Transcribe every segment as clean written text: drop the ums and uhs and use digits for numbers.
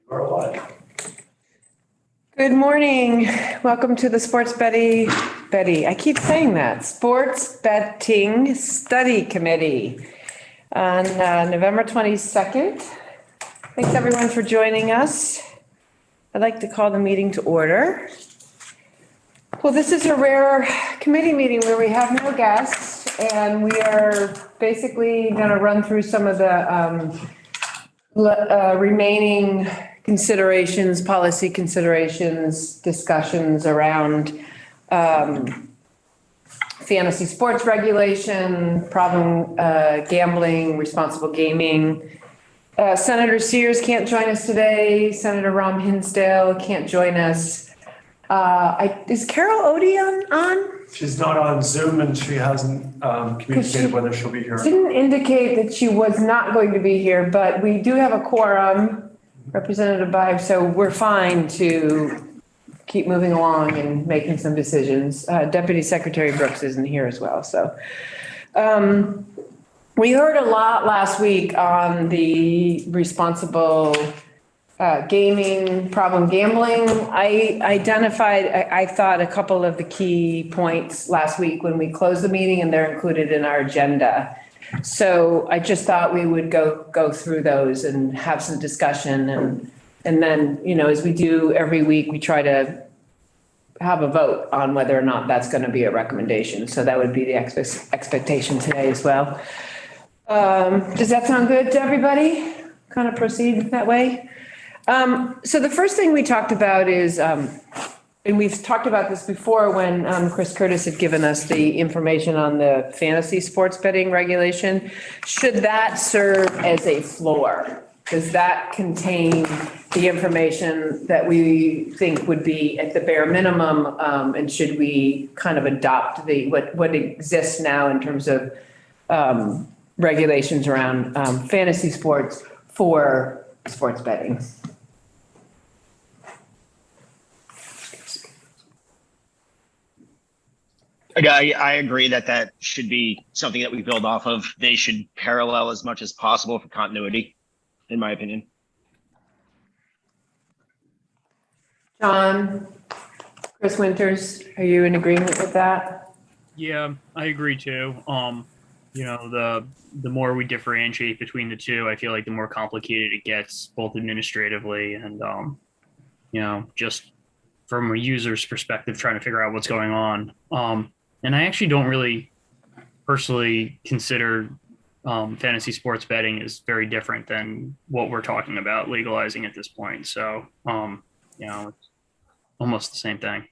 Or what? Good morning. Welcome to the Sports Betting, I keep saying that, Sports Betting Study Committee on November 22nd. Thanks everyone for joining us. I'd like to call the meeting to order. Well, this is a rare committee meeting where we have no guests, and we are basically going to run through some of the remaining considerations, policy considerations, discussions around fantasy sports regulation, problem gambling, responsible gaming. Senator Sears can't join us today. Senator Rom Hinsdale can't join us. Is Carol Odie on? She's not on Zoom and she hasn't communicated whether she'll be here. Didn't indicate that she was not going to be here, but we do have a quorum, Representative Bive, so we're fine to keep moving along and making some decisions. Deputy Secretary Brooks isn't here as well, so. We heard a lot last week on the responsible gaming, problem gambling. I identified, I thought, a couple of the key points last week when we closed the meeting, and they're included in our agenda. So I just thought we would go through those and have some discussion, and then, you know, as we do every week, we try to have a vote on whether or not that's going to be a recommendation. So that would be the expectation today as well. Does that sound good to everybody? Kind of proceed that way? So the first thing we talked about is, and we've talked about this before when Chris Curtis had given us the information on the fantasy sports betting regulation. Should that serve as a floor? Does that contain the information that we think would be at the bare minimum? And should we kind of adopt what exists now in terms of regulations around fantasy sports for sports betting? I agree that should be something that we build off of. They should parallel as much as possible for continuity, in my opinion. John, Chris Winters, are you in agreement with that? Yeah, I agree too. You know, the more we differentiate between the two, I feel like the more complicated it gets, both administratively and you know, just from a user's perspective, trying to figure out what's going on. And I actually don't really personally consider fantasy sports betting is very different than what we're talking about legalizing at this point. So, you know, it's almost the same thing.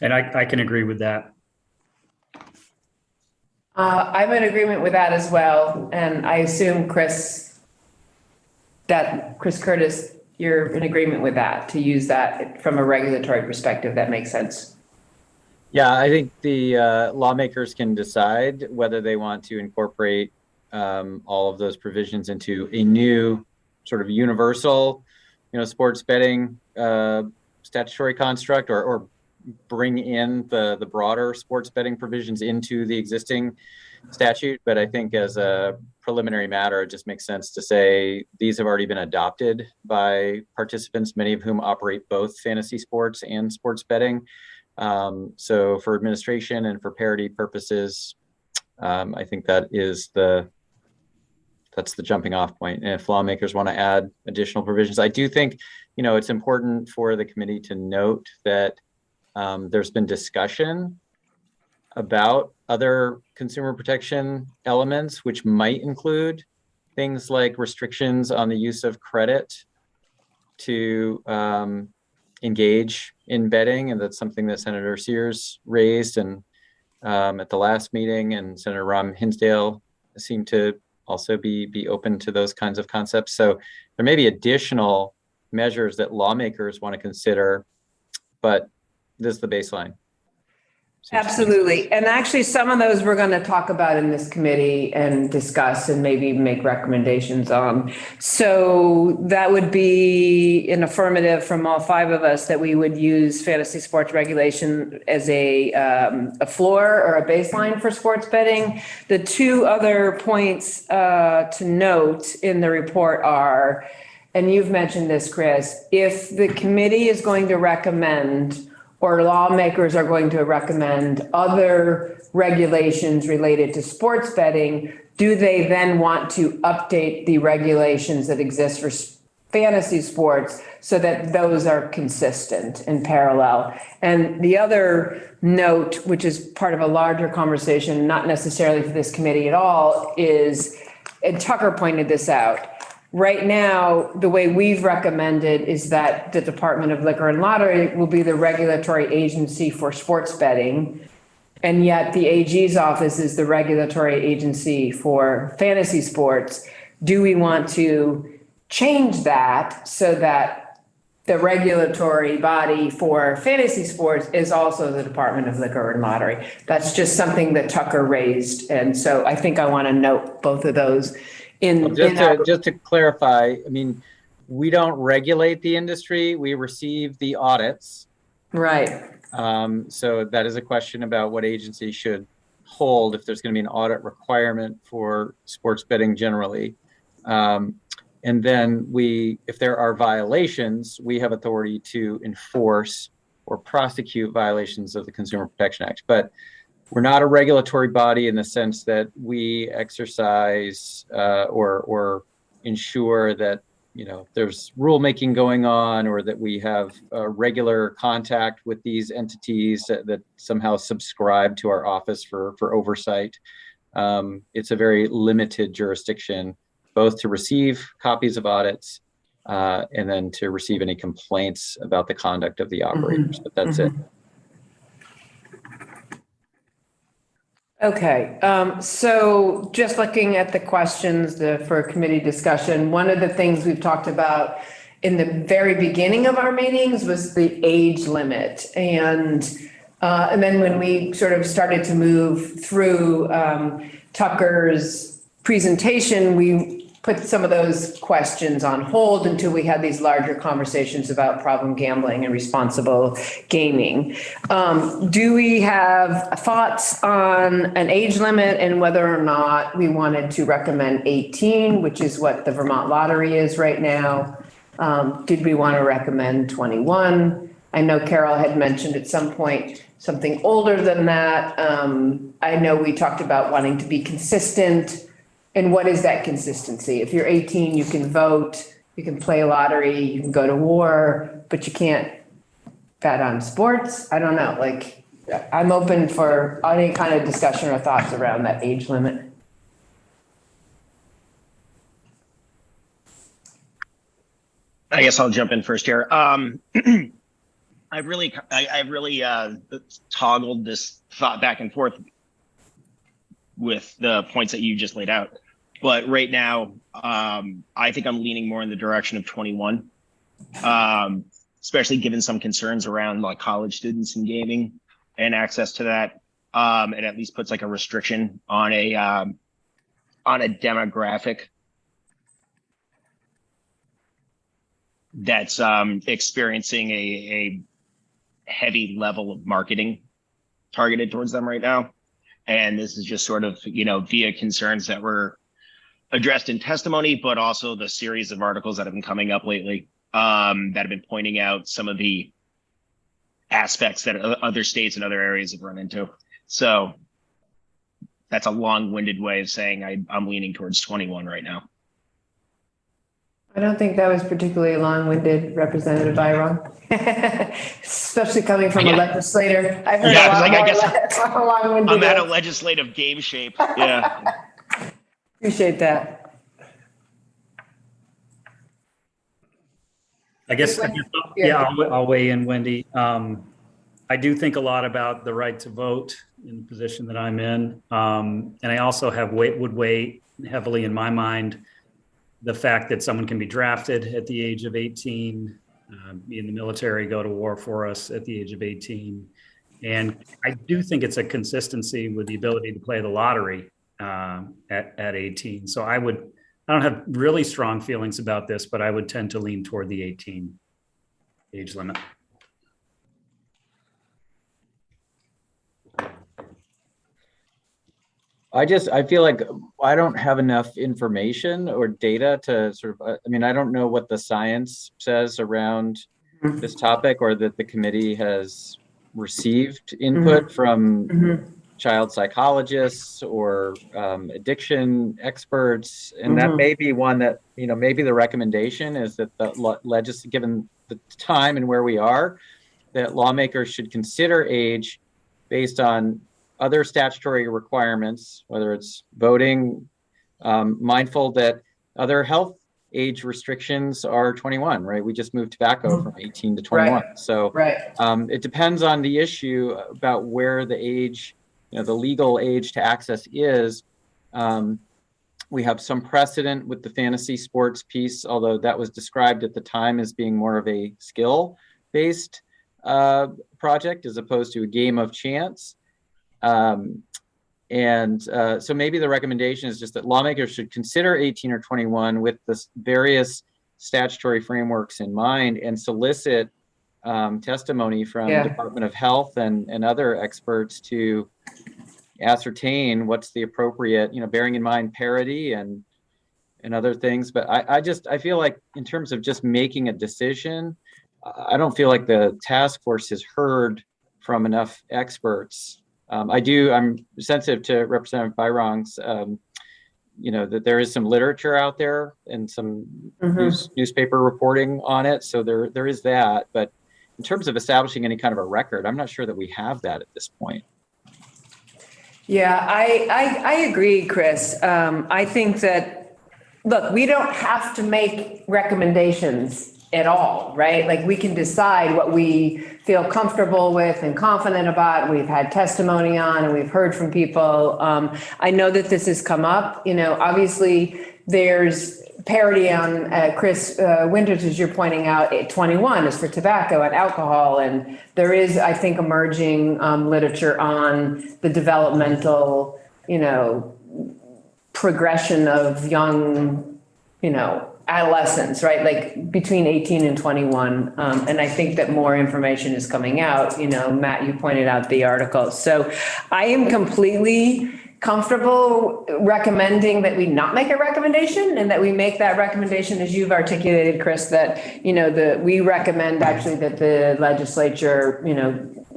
And I can agree with that. I'm in agreement with that as well. And I assume, Chris Curtis, you're in agreement with that, to use that from a regulatory perspective. That makes sense. Yeah, I think the lawmakers can decide whether they want to incorporate all of those provisions into a new sort of universal, you know, sports betting statutory construct, or bring in the broader sports betting provisions into the existing statute. But I think as a preliminary matter, it just makes sense to say these have already been adopted by participants, many of whom operate both fantasy sports and sports betting. So for administration and for parity purposes, I think that's the jumping off point. And if lawmakers want to add additional provisions, I do think, you know, it's important for the committee to note that there's been discussion about other consumer protection elements, which might include things like restrictions on the use of credit to engage in betting. And that's something that Senator Sears raised and at the last meeting, and Senator Rom Hinsdale seemed to also be open to those kinds of concepts. So there may be additional measures that lawmakers want to consider, but this is the baseline. Absolutely. And actually, some of those we're going to talk about in this committee and discuss and maybe make recommendations on. So that would be an affirmative from all five of us that we would use fantasy sports regulation as a floor or a baseline for sports betting. The two other points to note in the report are, and you've mentioned this, Chris, if the committee is going to recommend or lawmakers are going to recommend other regulations related to sports betting, do they then want to update the regulations that exist for fantasy sports so that those are consistent and parallel? And the other note, which is part of a larger conversation, not necessarily for this committee at all, is, and Tucker pointed this out, right now, the way we've recommended is that the Department of Liquor and Lottery will be the regulatory agency for sports betting. And yet the AG's office is the regulatory agency for fantasy sports. Do we want to change that so that the regulatory body for fantasy sports is also the Department of Liquor and Lottery? That's just something that Tucker raised. And so I think I want to note both of those. Just to clarify, I mean, we don't regulate the industry. We receive the audits. Right. So that is a question about what agency should hold if there's going to be an audit requirement for sports betting generally. And then if there are violations, we have authority to enforce or prosecute violations of the Consumer Protection Act. But we're not a regulatory body in the sense that we exercise or ensure that, there's rulemaking going on, or that we have regular contact with these entities that somehow subscribe to our office for oversight. It's a very limited jurisdiction, both to receive copies of audits and then to receive any complaints about the conduct of the operators. But that's it. Okay, so just looking at the questions for committee discussion, one of the things we've talked about in the very beginning of our meetings was the age limit. And then when we sort of started to move through Tucker's presentation, we put some of those questions on hold until we had these larger conversations about problem gambling and responsible gaming. Do we have thoughts on an age limit and whether or not we wanted to recommend 18, which is what the Vermont Lottery is right now? Did we want to recommend 21? I know Carol had mentioned at some point something older than that. I know we talked about wanting to be consistent. And what is that consistency? If you're 18, you can vote, you can play lottery, you can go to war, but you can't bet on sports. I don't know. Like, I'm open for any kind of discussion or thoughts around that age limit. I guess I'll jump in first here. I really toggled this thought back and forth with the points that you just laid out. But right now, I think I'm leaning more in the direction of 21, especially given some concerns around like college students and gaming and access to that. It at least puts like a restriction on a demographic that's experiencing a heavy level of marketing targeted towards them right now. And this is just sort of, via concerns that were addressed in testimony, but also the series of articles that have been coming up lately that have been pointing out some of the aspects that other states and other areas have run into. So that's a long-winded way of saying I'm leaning towards 21 right now. I don't think that was particularly long-winded, Representative Byron, especially coming from a legislator. I've heard a lot more long-winded. I'm at a legislative game shape. Yeah. Appreciate that. I guess I'll weigh in, Wendy. I do think a lot about the right to vote in the position that I'm in. And I also would weigh heavily in my mind the fact that someone can be drafted at the age of 18, be in the military, go to war for us at the age of 18, And I do think it's a consistency with the ability to play the lottery at 18. So I don't have really strong feelings about this, but I would tend to lean toward the 18 age limit. I feel like I don't have enough information or data to sort of, I mean, I don't know what the science says around this topic, or that the committee has received input from child psychologists or addiction experts. And that may be one that, maybe the recommendation is that given the time and where we are, that lawmakers should consider age based on other statutory requirements, whether it's voting, mindful that other health age restrictions are 21, right? We just moved tobacco from 18 to 21. Right. So it depends on the issue about where the age, the legal age to access is. We have some precedent with the fantasy sports piece, although that was described at the time as being more of a skill-based project as opposed to a game of chance. So maybe the recommendation is just that lawmakers should consider 18 or 21 with the various statutory frameworks in mind, and solicit testimony from Department of Health and other experts to ascertain what's the appropriate, bearing in mind parity and other things. But I feel like in terms of just making a decision, I don't feel like the task force has heard from enough experts. I'm sensitive to Representative Byron's, that there is some literature out there and some newspaper reporting on it. So there is that. But in terms of establishing any kind of a record, I'm not sure that we have that at this point. Yeah, I agree, Chris. I think that, look, we don't have to make recommendations at all, right? Like, we can decide what we feel comfortable with and confident about. We've had testimony on, and we've heard from people. I know that this has come up, obviously there's parity on, Chris Winters, as you're pointing out, 21 is for tobacco and alcohol. And there is, I think, emerging literature on the developmental, progression of young, adolescents, right? Like between 18 and 21. And I think that more information is coming out. Matt, you pointed out the article. So I am completely comfortable recommending that we not make a recommendation, and that we make that recommendation, as you've articulated, Chris, that, we recommend actually that the legislature,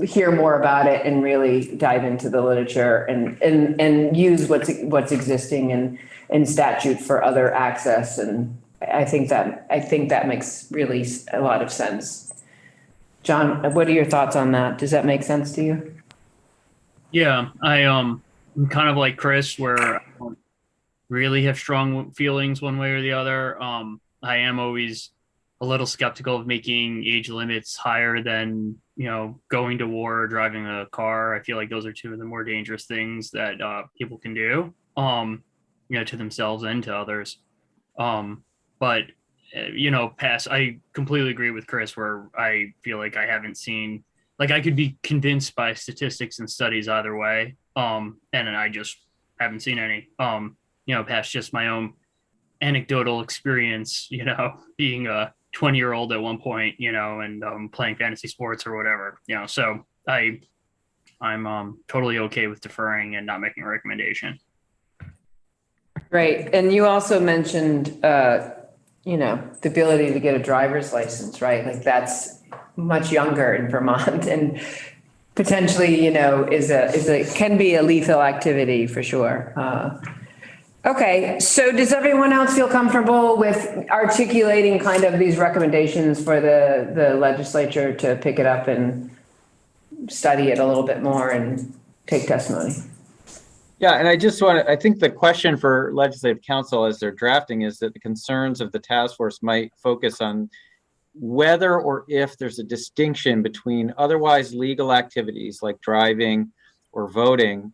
hear more about it and really dive into the literature and use what's existing in statute for other access. And I think that makes really a lot of sense. John, what are your thoughts on that? Does that make sense to you? Yeah, I'm kind of like Chris, where I don't really have strong feelings one way or the other. I am always a little skeptical of making age limits higher than, going to war or driving a car. I feel like those are two of the more dangerous things that people can do, to themselves and to others. But I completely agree with Chris, where I feel like I haven't seen, like, I could be convinced by statistics and studies either way. And I just haven't seen any, past just my own anecdotal experience, being a 20-year-old at one point, and playing fantasy sports or whatever, so I'm totally okay with deferring and not making a recommendation. Right. And you also mentioned, the ability to get a driver's license, right? Like, that's much younger in Vermont, and potentially, can be a lethal activity for sure. Okay. So does everyone else feel comfortable with articulating kind of these recommendations for the legislature to pick it up and study it a little bit more and take testimony? Yeah, and I think the question for Legislative Council as they're drafting is that the concerns of the task force might focus on whether or if there's a distinction between otherwise legal activities like driving or voting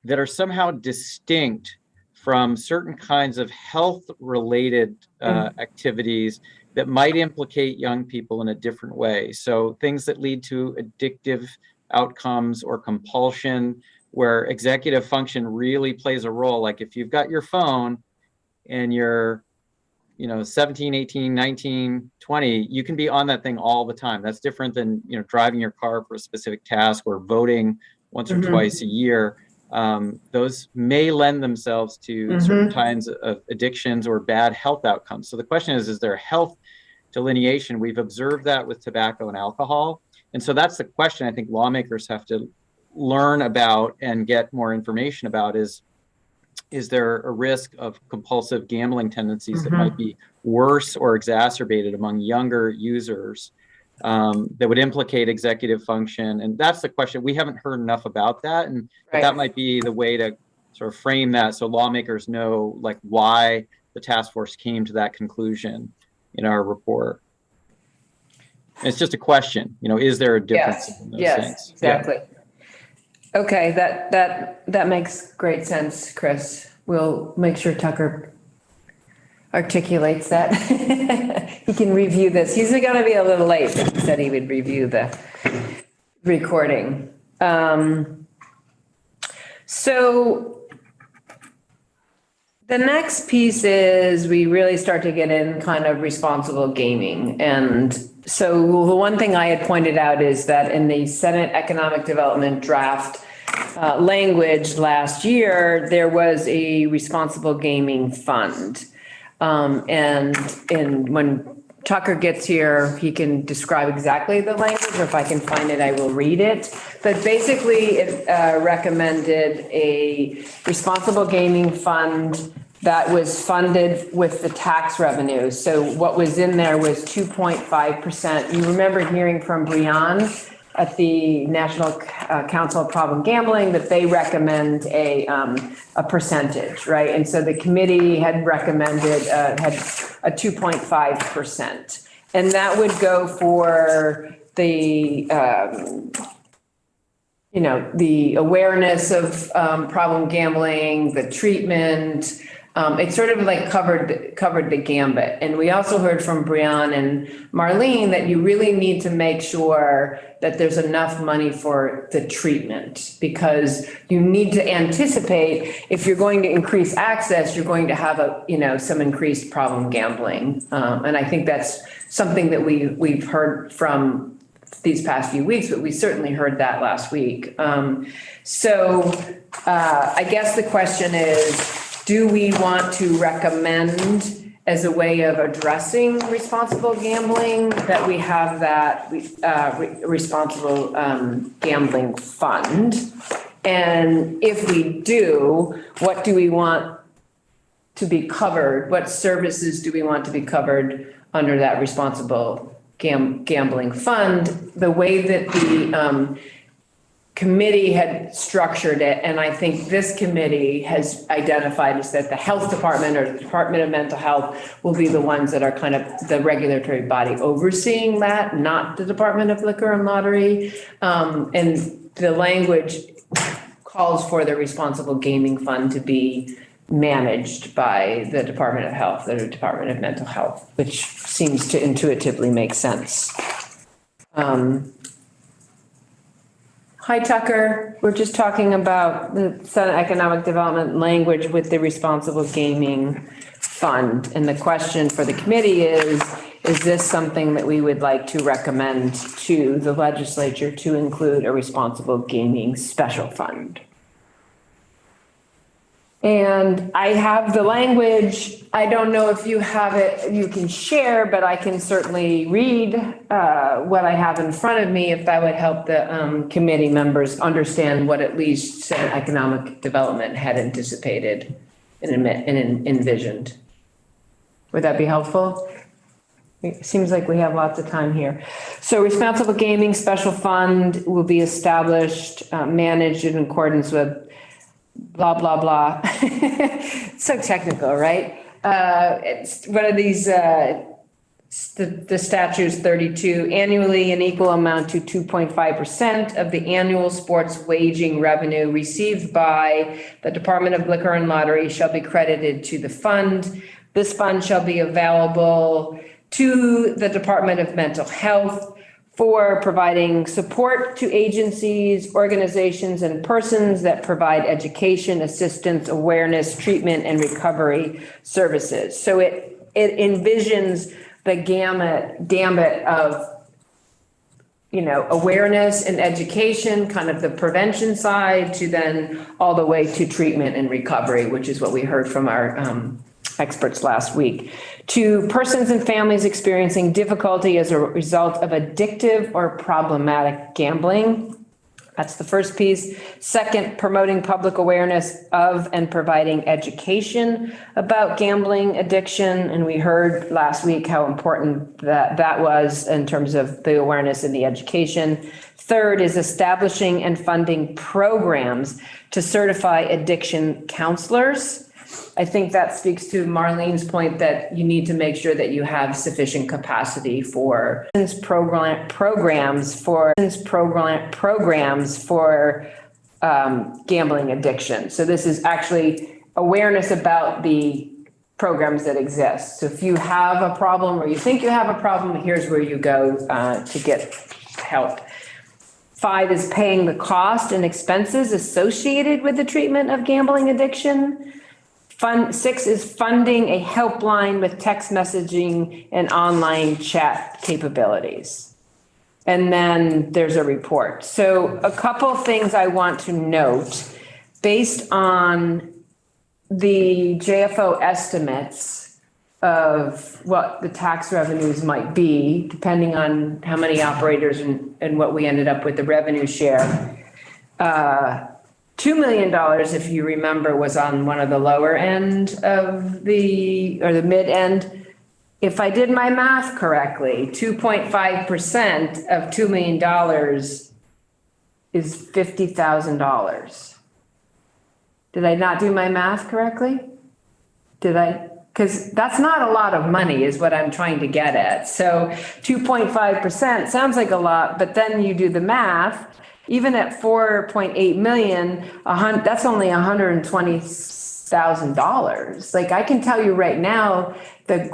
that are somehow distinct from certain kinds of health-related activities that might implicate young people in a different way. So things that lead to addictive outcomes or compulsion, where executive function really plays a role. Like if you've got your phone and you're 17, 18, 19, 20, you can be on that thing all the time. That's different than, driving your car for a specific task or voting once or twice a year. Those may lend themselves to certain kinds of addictions or bad health outcomes. So the question is there health delineation? We've observed that with tobacco and alcohol. And so that's the question I think lawmakers have to learn about and get more information about is there a risk of compulsive gambling tendencies that might be worse or exacerbated among younger users that would implicate executive function? And that's the question. We haven't heard enough about that. And that might be the way to sort of frame that so lawmakers know like why the task force came to that conclusion in our report. And it's just a question, is there a difference in those things? Exactly. Yeah. Okay, that makes great sense, Chris. We'll make sure Tucker articulates that. He can review this. He's going to be a little late, but he said he would review the recording. So the next piece is we really start to get in kind of responsible gaming. And so the one thing I had pointed out is that in the Senate Economic Development draft language last year, there was a responsible gaming fund. And when Tucker gets here, he can describe exactly the language, or if I can find it, I will read it. But basically, it recommended a responsible gaming fund that was funded with the tax revenue. So what was in there was 2.5%. You remember hearing from Brian at the National Council of Problem Gambling that they recommend a percentage, right? And so the committee had recommended had a 2.5%, and that would go for the the awareness of problem gambling, the treatment. It sort of like covered the gambit. And we also heard from Brian and Marlene that you really need to make sure that there's enough money for the treatment, because you need to anticipate if you're going to increase access, you're going to have some increased problem gambling. And I think that's something that we've heard from these past few weeks, but we certainly heard that last week. So I guess the question is, do we want to recommend as a way of addressing responsible gambling that we have that responsible gambling fund? And if we do, what do we want to be covered? What services do we want to be covered under that responsible gambling fund? The way that the committee had structured it, and I think this committee has identified, is that the health department or the Department of Mental Health will be the ones that are kind of the regulatory body overseeing that, not the Department of Liquor and Lottery. And the language calls for the responsible gaming fund to be managed by the Department of Health or the Department of Mental Health, which seems to intuitively make sense. Hi, Tucker. We're just talking about the Senate Economic Development language with the responsible gaming fund. And the question for the committee is this something that we would like to recommend to the legislature to include a responsible gaming special fund? And I have the language. I don't know if you have it, you can share, but I can certainly read what I have in front of me if that would help the committee members understand what at least Senate Economic Development had anticipated and envisioned. Would that be helpful? It seems like we have lots of time here. So responsible gaming special fund will be established, managed in accordance with blah, blah, blah. So technical, right? It's one of these, the statutes 32, annually an equal amount to 2.5% of the annual sports wagering revenue received by the Department of Liquor and Lottery shall be credited to the fund. This fund shall be available to the Department of Mental Health 4, providing support to agencies, organizations, and persons that provide education, assistance, awareness, treatment, and recovery services. So it envisions the gambit of, awareness and education, kind of the prevention side, to then all the way to treatment and recovery, which is what we heard from our experts last week. To persons and families experiencing difficulty as a result of addictive or problematic gambling. That's the first piece. Second, promoting public awareness of and providing education about gambling addiction. And we heard last week how important that was in terms of the awareness and the education. Third is establishing and funding programs to certify addiction counselors. I think that speaks to Marlene's point that you need to make sure that you have sufficient capacity for programs for gambling addiction. So this is actually awareness about the programs that exist. So if you have a problem or you think you have a problem, here's where you go to get help. 5 is paying the cost and expenses associated with the treatment of gambling addiction. 6 is funding a helpline with text messaging and online chat capabilities. And then there's a report. So a couple things I want to note based on the JFO estimates of what the tax revenues might be, depending on how many operators and what we ended up with the revenue share. $2 million, if you remember, was on one of the lower end of the mid end. If I did my math correctly, 2.5% of $2 million is $50,000. Did I not do my math correctly? Did I? Because that's not a lot of money is what I'm trying to get at. So 2.5% sounds like a lot, but then you do the math. Even at 4.8 million, that's only $120,000. Like I can tell you right now, the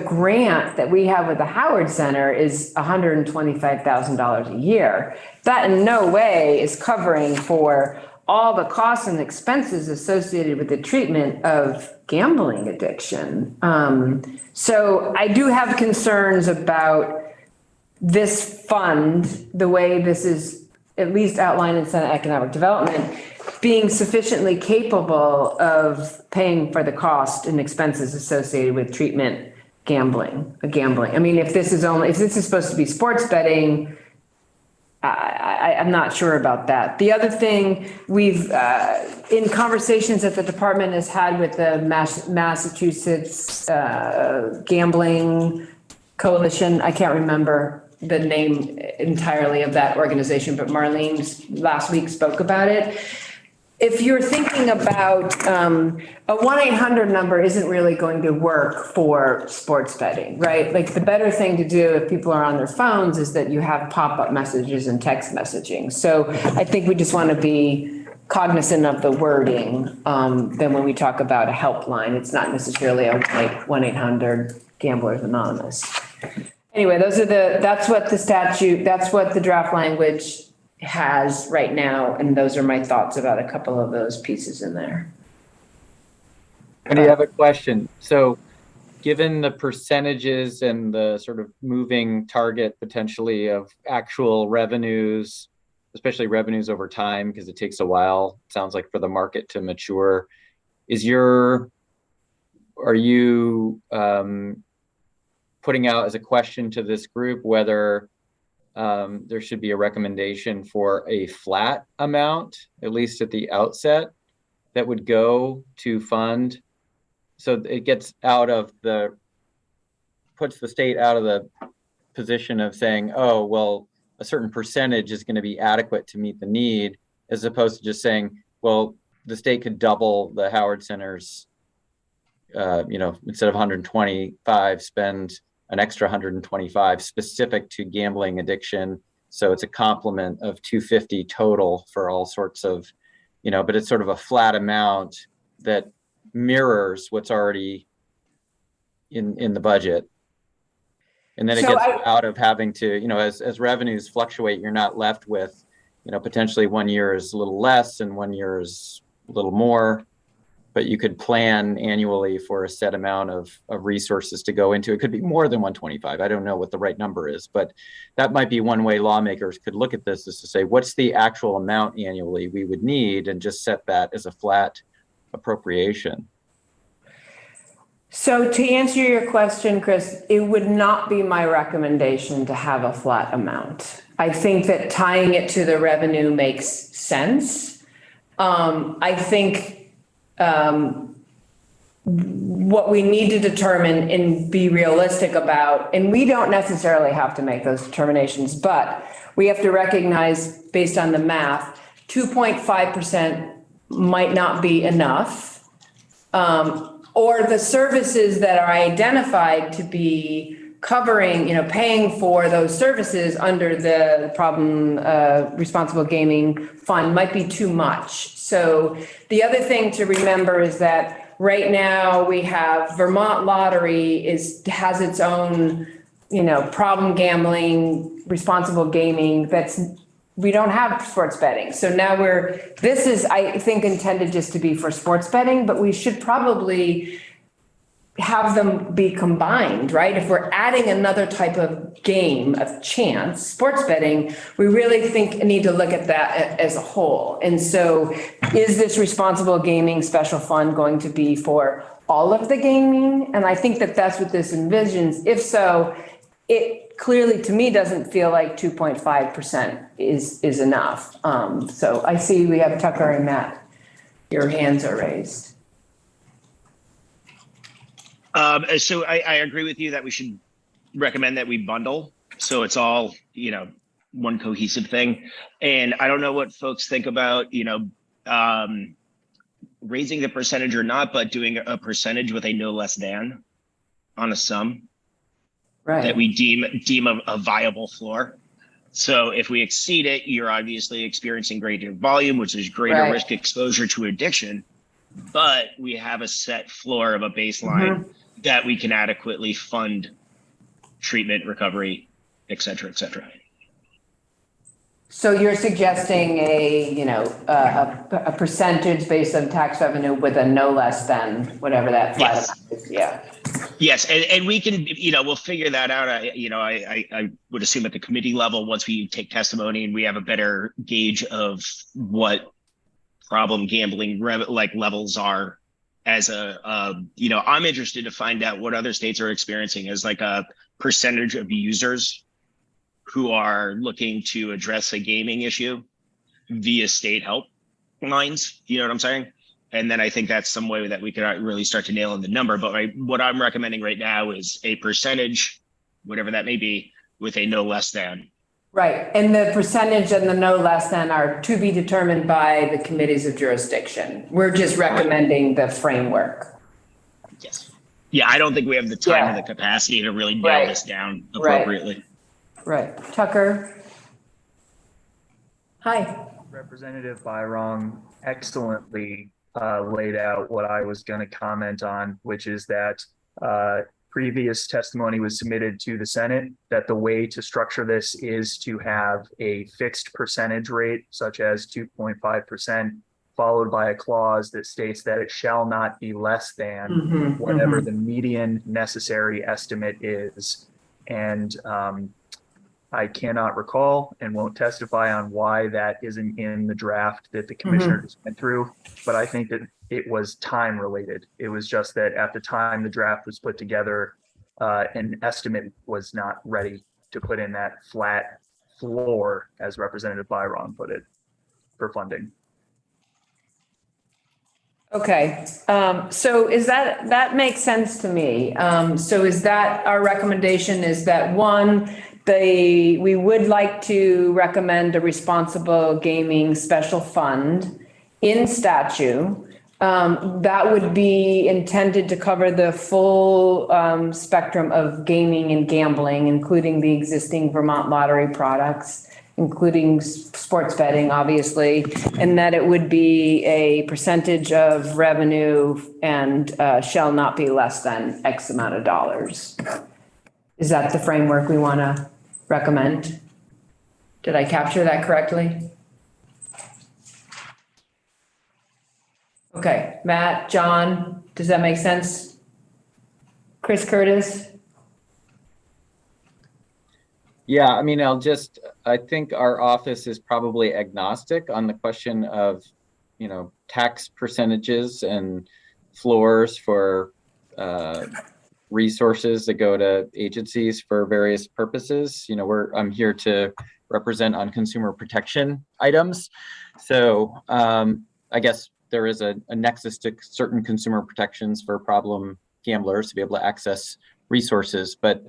grant that we have with the Howard Center is $125,000 a year. That in no way is covering for all the costs and expenses associated with the treatment of gambling addiction. So I do have concerns about this fund, the way this is at least outlined in Senate Economic Development, being sufficiently capable of paying for the cost and expenses associated with treatment gambling. I mean, if this is supposed to be sports betting, I'm not sure about that. The other thing we've, in conversations that the department has had with the Massachusetts Gambling Coalition, I can't remember the name entirely of that organization, but Marlene last week spoke about it. If you're thinking about a 1-800 number isn't really going to work for sports betting, right? Like the better thing to do if people are on their phones is that you have pop-up messages and text messaging. So I think we just want to be cognizant of the wording. Then when we talk about a helpline, it's not necessarily a 1-800 Gamblers Anonymous. Anyway, that's what the draft language has right now. And those are my thoughts about a couple of those pieces in there. And I have a question. So given the percentages and the sort of moving target potentially of actual revenues, especially revenues over time, because it takes a while, it sounds like, for the market to mature, are you putting out as a question to this group whether there should be a recommendation for a flat amount, at least at the outset, that would go to fund, so it puts the state out of the position of saying, oh, well, a certain percentage is going to be adequate to meet the need, as opposed to just saying, well, the state could double the Howard Center's, instead of 125, spend an extra 125 specific to gambling addiction. So it's a complement of 250 total for all sorts of, but it's sort of a flat amount that mirrors what's already in the budget. And then it So gets I- you out of having to, as revenues fluctuate, you're not left with, potentially 1 year is a little less and 1 year is a little more. But you could plan annually for a set amount of resources to go into. It could be more than 125. I don't know what the right number is, but that might be one way lawmakers could look at this, is to say, what's the actual amount annually we would need, and just set that as a flat appropriation. So to answer your question, Chris, it would not be my recommendation to have a flat amount. I think that tying it to the revenue makes sense. I think what we need to determine and be realistic about, and we don't necessarily have to make those determinations, but we have to recognize, based on the math, 2.5% might not be enough. Or the services that are identified to be covering, paying for those services under the responsible gaming fund might be too much. So the other thing to remember is that right now we have Vermont Lottery has its own, problem gambling, responsible gaming. We don't have sports betting. So now this is, I think, intended just to be for sports betting, but we should probably have them be combined, right? If we're adding another type of game of chance, sports betting, we really need to look at that as a whole. And so is this responsible gaming special fund going to be for all of the gaming? And I think that that's what this envisions. If so, it clearly to me doesn't feel like 2.5% is enough. So I see we have Tucker and Matt. Your hands are raised. So I agree with you that we should recommend that we bundle. So it's all, one cohesive thing. And I don't know what folks think about, raising the percentage or not, but doing a percentage with a no less than on a sum. Right. That we deem a viable floor. So if we exceed it, you're obviously experiencing greater volume, which is greater risk exposure to addiction. But we have a set floor of a baseline that we can adequately fund treatment, recovery, et cetera, et cetera. So you're suggesting a percentage based on tax revenue with a no less than whatever that flat amount is. Yeah. Yes, and we can, we'll figure that out. I would assume at the committee level, once we take testimony and we have a better gauge of what problem gambling levels are as I'm interested to find out what other states are experiencing as like a percentage of users who are looking to address a gaming issue via state help lines. You know what I'm saying? And then I think that's some way that we could really start to nail in the number. But what I'm recommending right now is a percentage, whatever that may be, with a no less than. Right. And the percentage and the no less than are to be determined by the committees of jurisdiction. We're just recommending the framework. Yes. Yeah, I don't think we have the time or the capacity to really nail this down appropriately. Right. Tucker. Hi. Representative Byron excellently laid out what I was going to comment on, which is that previous testimony was submitted to the Senate that the way to structure this is to have a fixed percentage rate, such as 2.5%, followed by a clause that states that it shall not be less than whatever the median necessary estimate is. And I cannot recall and won't testify on why that isn't in the draft that the commissioners went through, but I think that it was time related. It was just that at the time the draft was put together, an estimate was not ready to put in that flat floor, as Representative Byron put it, for funding. Okay. So that makes sense to me. So is that our recommendation, is that one, we would like to recommend a responsible gaming special fund in statute. That would be intended to cover the full spectrum of gaming and gambling, including the existing Vermont Lottery products, including sports betting, obviously, and that it would be a percentage of revenue and shall not be less than X amount of dollars. Is that the framework we want to recommend? Did I capture that correctly? Okay, Matt, John, does that make sense? Chris Curtis? Yeah, I mean, I think our office is probably agnostic on the question of, tax percentages and floors for resources that go to agencies for various purposes. I'm here to represent on consumer protection items. So I guess there is a nexus to certain consumer protections for problem gamblers to be able to access resources, but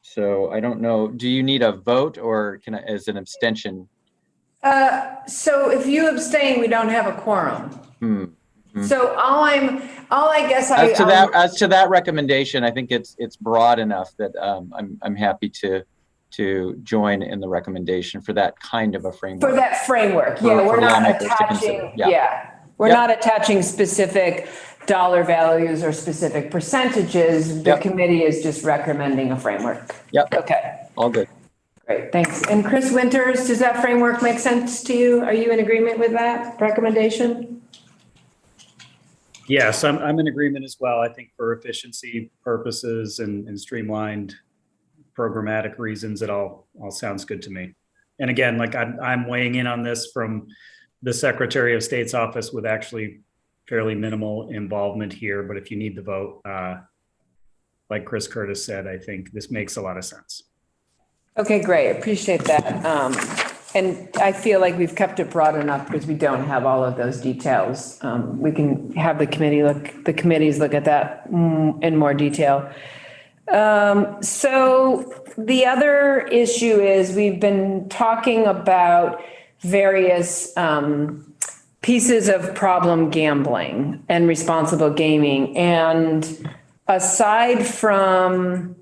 so I don't know, do you need a vote or as an abstention? So if you abstain, we don't have a quorum. So As to that recommendation, I think it's broad enough that I'm happy to join in the recommendation for that kind of a framework. For that framework, For we're not lawmakers to attaching, consider. we're Yep. not attaching specific dollar values or specific percentages. The Yep. committee is just recommending a framework. Yep. Okay, All good. great, thanks. And Chris Winters, does that framework make sense to you? Are you in agreement with that recommendation? Yes, I'm in agreement as well. I think for efficiency purposes and streamlined programmatic reasons, it all sounds good to me. And again, like I'm weighing in on this from the Secretary of State's office with actually fairly minimal involvement here. But if you need the vote, like Chris Curtis said, I think this makes a lot of sense. Okay, great, appreciate that. And I feel like we've kept it broad enough because we don't have all of those details. We can have the committees look at that in more detail. So the other issue is we've been talking about various pieces of problem gambling and responsible gaming. And aside from,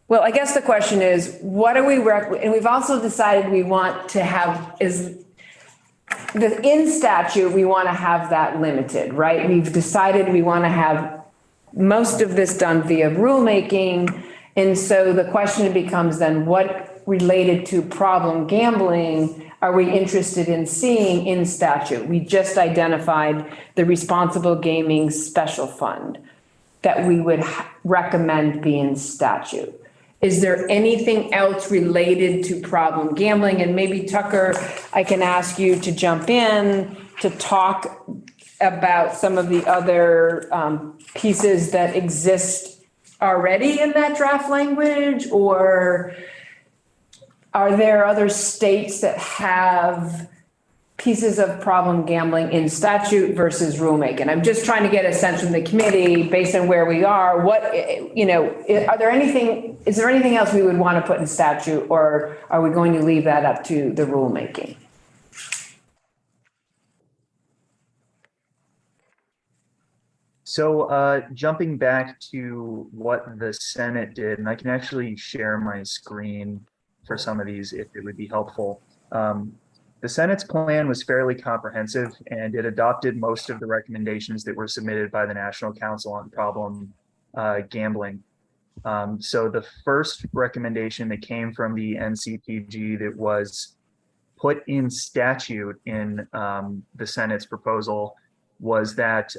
well, I guess the question is, what are we, and we've also decided we want to have, in statute, we want to have that limited, right? We've decided we want to have most of this done via rulemaking. And so the question becomes then, what related to problem gambling are we interested in seeing in statute? We just identified the responsible gaming special fund that we would recommend be in statute. Is there anything else related to problem gambling? And maybe Tucker, I can ask you to jump in to talk about some of the other pieces that exist already in that draft language, or are there other states that have pieces of problem gambling in statute versus rulemaking? I'm just trying to get a sense from the committee based on where we are. Is there anything else we would want to put in statute, or are we going to leave that up to the rulemaking? So jumping back to what the Senate did, and I can actually share my screen for some of these if it would be helpful. The Senate's plan was fairly comprehensive, and it adopted most of the recommendations that were submitted by the National Council on Problem Gambling. So the first recommendation that came from the NCPG that was put in statute in the Senate's proposal was that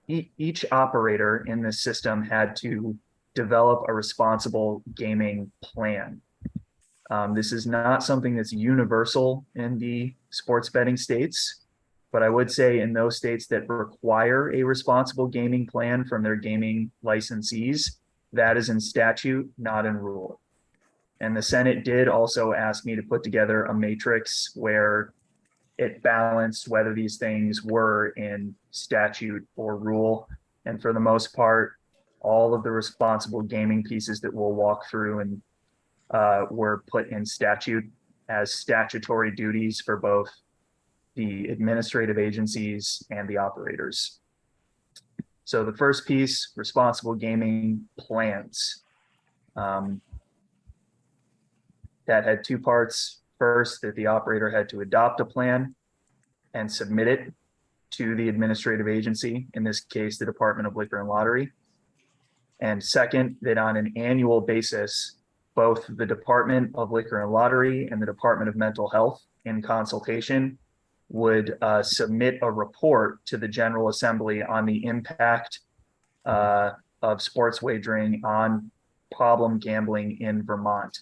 each operator in this system had to develop a responsible gaming plan. This is not something that's universal in the sports betting states, but I would say in those states that require a responsible gaming plan from their gaming licensees, that is in statute, not in rule. And the Senate did also ask me to put together a matrix where it balanced whether these things were in statute or rule. And for the most part, all of the responsible gaming pieces that we'll walk through and were put in statute as statutory duties for both the administrative agencies and the operators. So the first piece, responsible gaming plans. That had two parts. First, that the operator had to adopt a plan and submit it to the administrative agency, in this case, the Department of Liquor and Lottery. And second, that on an annual basis, both the Department of Liquor and Lottery and the Department of Mental Health, in consultation, would submit a report to the General Assembly on the impact of sports wagering on problem gambling in Vermont.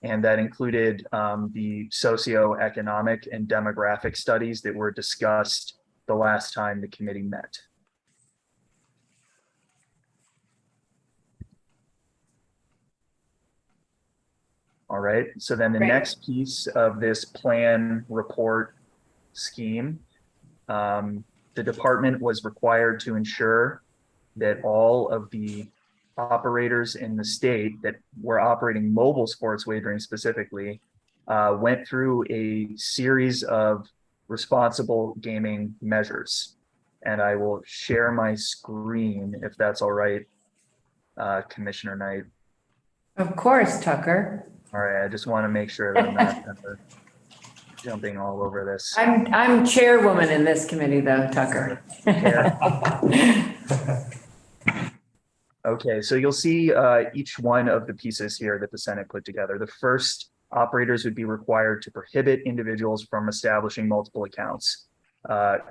And that included the socioeconomic and demographic studies that were discussed the last time the committee met. All right, so then the Great. next piece of this plan report scheme, the department was required to ensure that all of the operators in the state that were operating mobile sports wagering specifically went through a series of responsible gaming measures. And I will share my screen if that's all right, Commissioner Knight. Of course, Tucker. All right, I just want to make sure that I'm not jumping all over this. I'm chairwoman in this committee though, Tucker. Okay, so you'll see each one of the pieces here that the Senate put together. The first, operators would be required to prohibit individuals from establishing multiple accounts.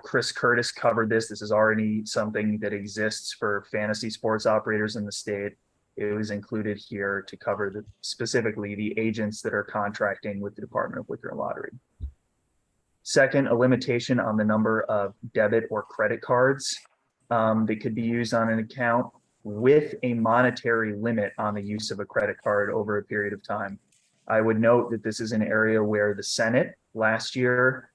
Chris Curtis covered this. This is already something that exists for fantasy sports operators in the state. It was included here to cover specifically the agents that are contracting with the Department of Liquor and Lottery. Second, a limitation on the number of debit or credit cards that could be used on an account, with a monetary limit on the use of a credit card over a period of time. I would note that this is an area where the Senate last year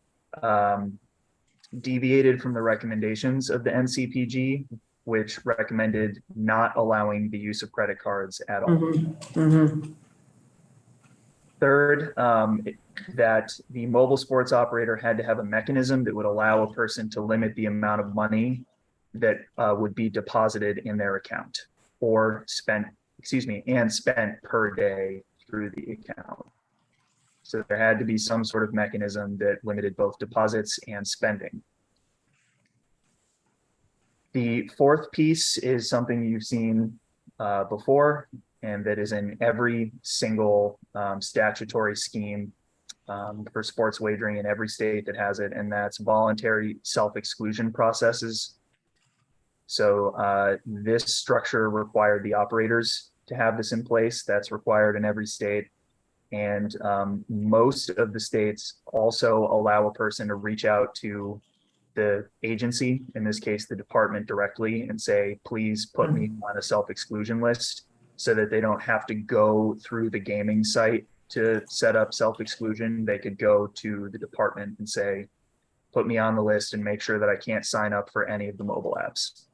deviated from the recommendations of the NCPG, which recommended not allowing the use of credit cards at all. Mm-hmm. Mm-hmm. Third, that the mobile sports operator had to have a mechanism that would allow a person to limit the amount of money that would be deposited in their account or spent per day through the account. So there had to be some sort of mechanism that limited both deposits and spending. The fourth piece is something you've seen before, and that is in every single statutory scheme for sports wagering in every state that has it, and that's voluntary self-exclusion processes. So this structure required the operators to have this in place. That's required in every state. And most of the states also allow a person to reach out to the agency, in this case, the department directly, and say, please put me on a self-exclusion list, so that they don't have to go through the gaming site to set up self-exclusion. They could go to the department and say, put me on the list and make sure that I can't sign up for any of the mobile apps.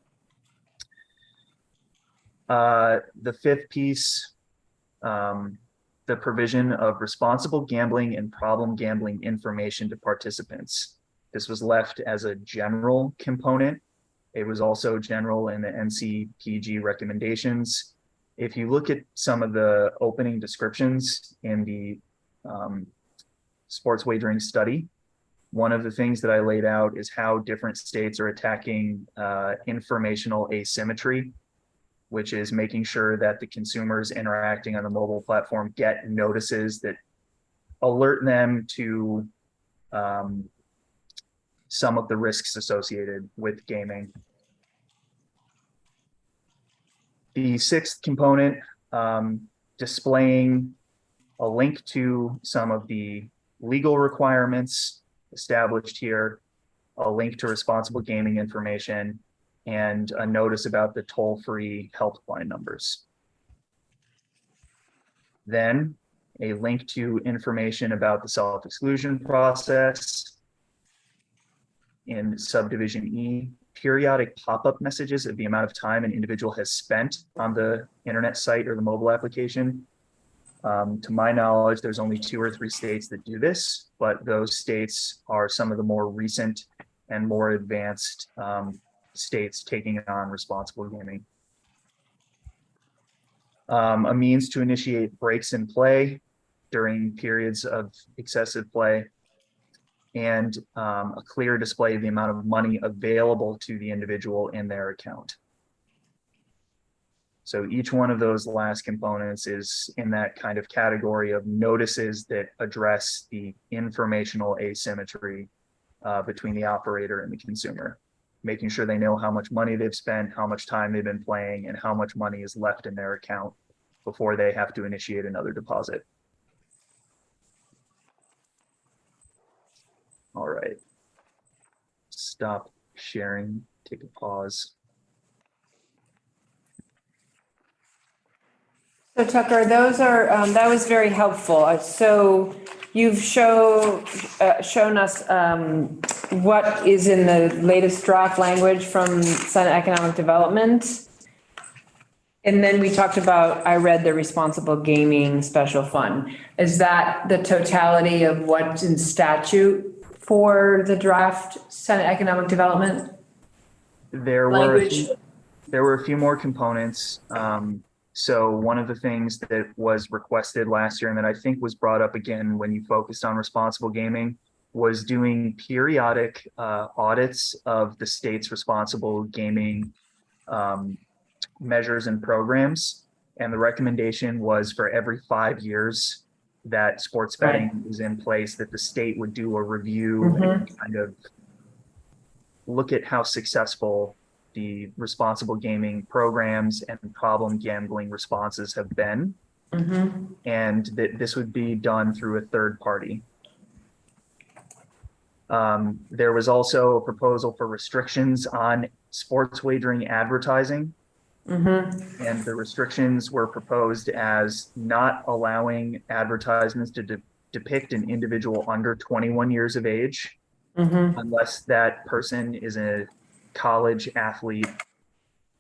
The fifth piece, the provision of responsible gambling and problem gambling information to participants. This was left as a general component. It was also general in the NCPG recommendations. If you look at some of the opening descriptions in the sports wagering study, one of the things that I laid out is how different states are attacking informational asymmetry, which is making sure that the consumers interacting on the mobile platform get notices that alert them to some of the risks associated with gaming. The sixth component, displaying a link to some of the legal requirements established here, a link to responsible gaming information, and a notice about the toll-free helpline numbers. Then a link to information about the self-exclusion process. In subdivision E, periodic pop-up messages of the amount of time an individual has spent on the internet site or the mobile application. To my knowledge, there's only 2 or 3 states that do this, but those states are some of the more recent and more advanced states taking on responsible gaming. A means to initiate breaks in play during periods of excessive play, and a clear display of the amount of money available to the individual in their account. So each one of those last components is in that kind of category of notices that address the informational asymmetry between the operator and the consumer, making sure they know how much money they've spent, how much time they've been playing, and how much money is left in their account before they have to initiate another deposit. All right. Stop sharing, take a pause. So Tucker, those are, that was very helpful. So you've shown us what is in the latest draft language from Senate Economic Development. And then we talked about, I read the responsible gaming special fund. Is that the totality of what's in statute for the draft Senate Economic Development? There language? were a few more components. So one of the things that was requested last year and that I think was brought up again when you focused on responsible gaming was doing periodic audits of the state's responsible gaming measures and programs. And the recommendation was for every 5 years that sports betting is in place, that the state would do a review and kind of look at how successful the responsible gaming programs and problem gambling responses have been, and that this would be done through a third party. There was also a proposal for restrictions on sports wagering advertising, and the restrictions were proposed as not allowing advertisements to depict an individual under 21 years of age, unless that person is a college athlete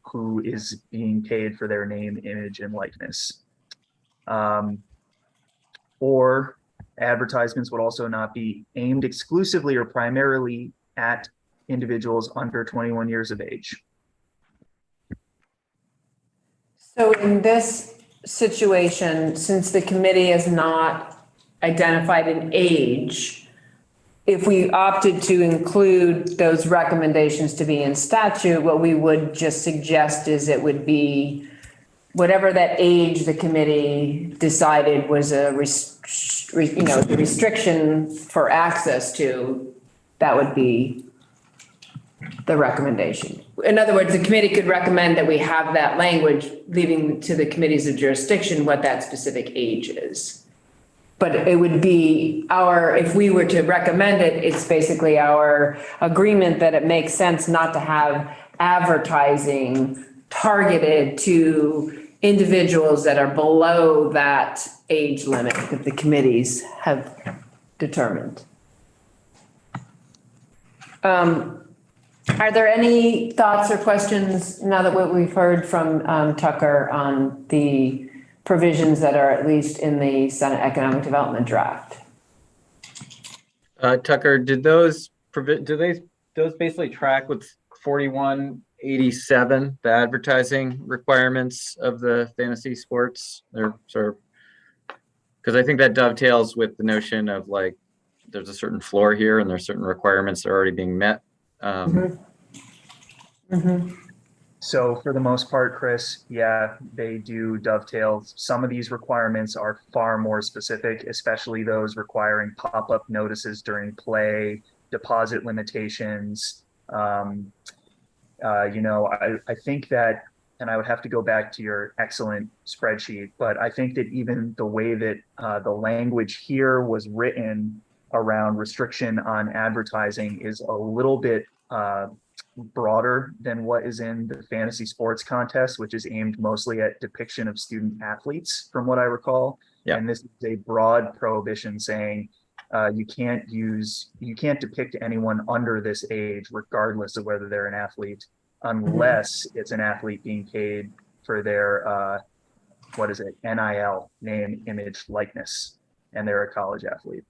who is being paid for their name, image, and likeness. Or advertisements would also not be aimed exclusively or primarily at individuals under 21 years of age. So in this situation, since the committee has not identified an age, if we opted to include those recommendations to be in statute, what we would just suggest is it would be whatever that age the committee decided was the restriction for access to, that would be the recommendation. In other words, the committee could recommend that we have that language, leaving to the committees of jurisdiction what that specific age is. But it would be if we were to recommend it, it's basically our agreement that it makes sense not to have advertising targeted to individuals that are below that age limit that the committees have determined. Are there any thoughts or questions now that what we've heard from Tucker on the provisions that are at least in the Senate Economic Development draft? Tucker, do those basically track with 4187, the advertising requirements of the fantasy sports? They're sort of, because I think that dovetails with the notion of like, there's a certain floor here and there's certain requirements that are already being met. So for the most part, Chris, yeah, they do dovetail. Some of these requirements are far more specific, especially those requiring pop-up notices during play, deposit limitations. I think that, and I would have to go back to your excellent spreadsheet, but I think that even the way that the language here was written around restriction on advertising is a little bit broader than what is in the fantasy sports contest, which is aimed mostly at depiction of student athletes, from what I recall. Yeah. And this is a broad prohibition saying you can't depict anyone under this age, regardless of whether they're an athlete, unless it's an athlete being paid for their, NIL, name, image, likeness, and they're a college athlete.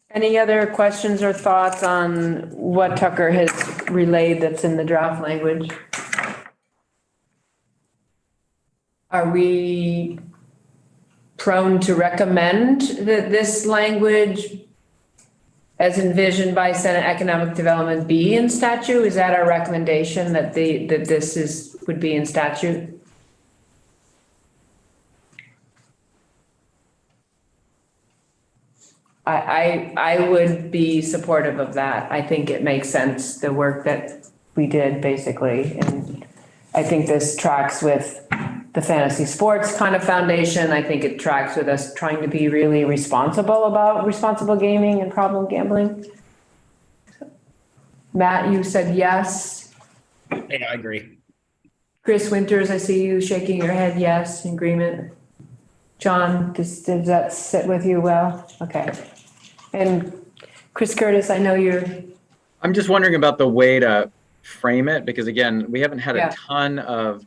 Any other questions or thoughts on what Tucker has relayed that's in the draft language? Are we prone to recommend that this language as envisioned by Senate Economic Development be in statute? Is that our recommendation, that would be in statute? I would be supportive of that. I think it makes sense, the work that we did basically. And I think this tracks with the fantasy sports kind of foundation. I think it tracks with us trying to be really responsible about responsible gaming and problem gambling. Matt, you said yes. Yeah, I agree. Chris Winters, I see you shaking your head yes, in agreement. John, does that sit with you well? Okay. And Chris Curtis, I know you're. I'm just wondering about the way to frame it, because again, we haven't had Yeah. a ton of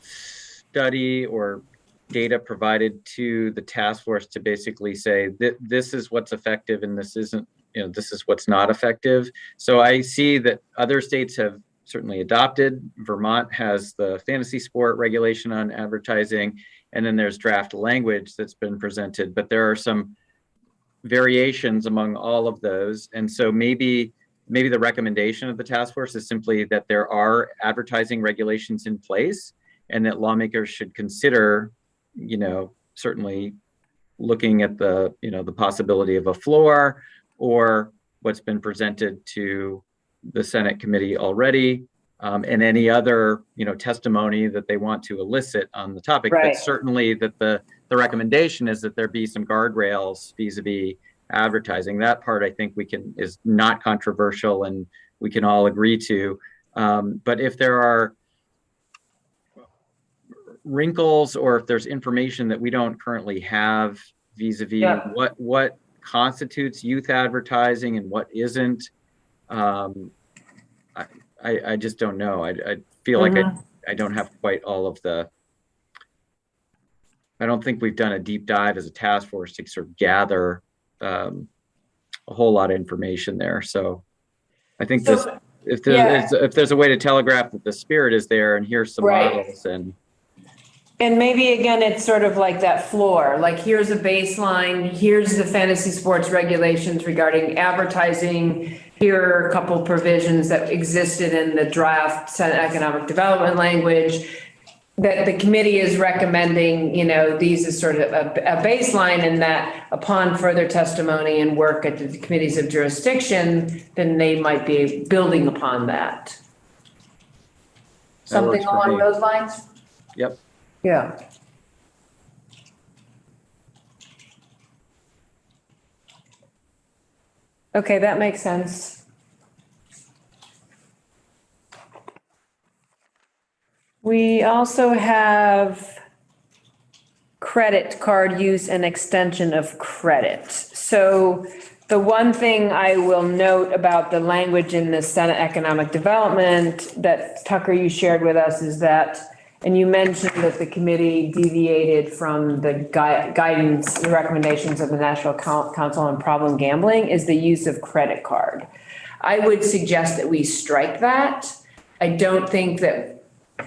study or data provided to the task force to basically say that this is what's effective and this isn't, this is what's not effective. So I see that other states have certainly adopted. Vermont has the fantasy sport regulation on advertising, and then there's draft language that's been presented, but there are some variations among all of those. And so maybe the recommendation of the task force is simply that there are advertising regulations in place and that lawmakers should consider, certainly looking at the possibility of a floor or what's been presented to the Senate committee already, and any other, testimony that they want to elicit on the topic. Right. But certainly that the recommendation is that there be some guardrails vis-a-vis advertising. That part I think is not controversial and we can all agree to. But if there are wrinkles or if there's information that we don't currently have vis-a-vis what constitutes youth advertising and what isn't, I just don't know. I feel like I don't have quite all of I don't think we've done a deep dive as a task force to sort of gather a whole lot of information there. So I think if there's a way to telegraph that the spirit is there and here's some models And maybe again, it's sort of like that floor, like here's a baseline, here's the fantasy sports regulations regarding advertising. Here are a couple provisions that existed in the draft Senate Economic Development language that the committee is recommending, these is sort of a baseline, and that upon further testimony and work at the committees of jurisdiction, then they might be building upon that. Something along those lines? Yep. Yeah. Okay, that makes sense. We also have credit card use and extension of credit. So the one thing I will note about the language in the Senate Economic Development that Tucker, you shared with us is that, and you mentioned that the committee deviated from the guidance, the recommendations of the National Council on Problem Gambling, is the use of credit card. I would suggest that we strike that. I don't think that,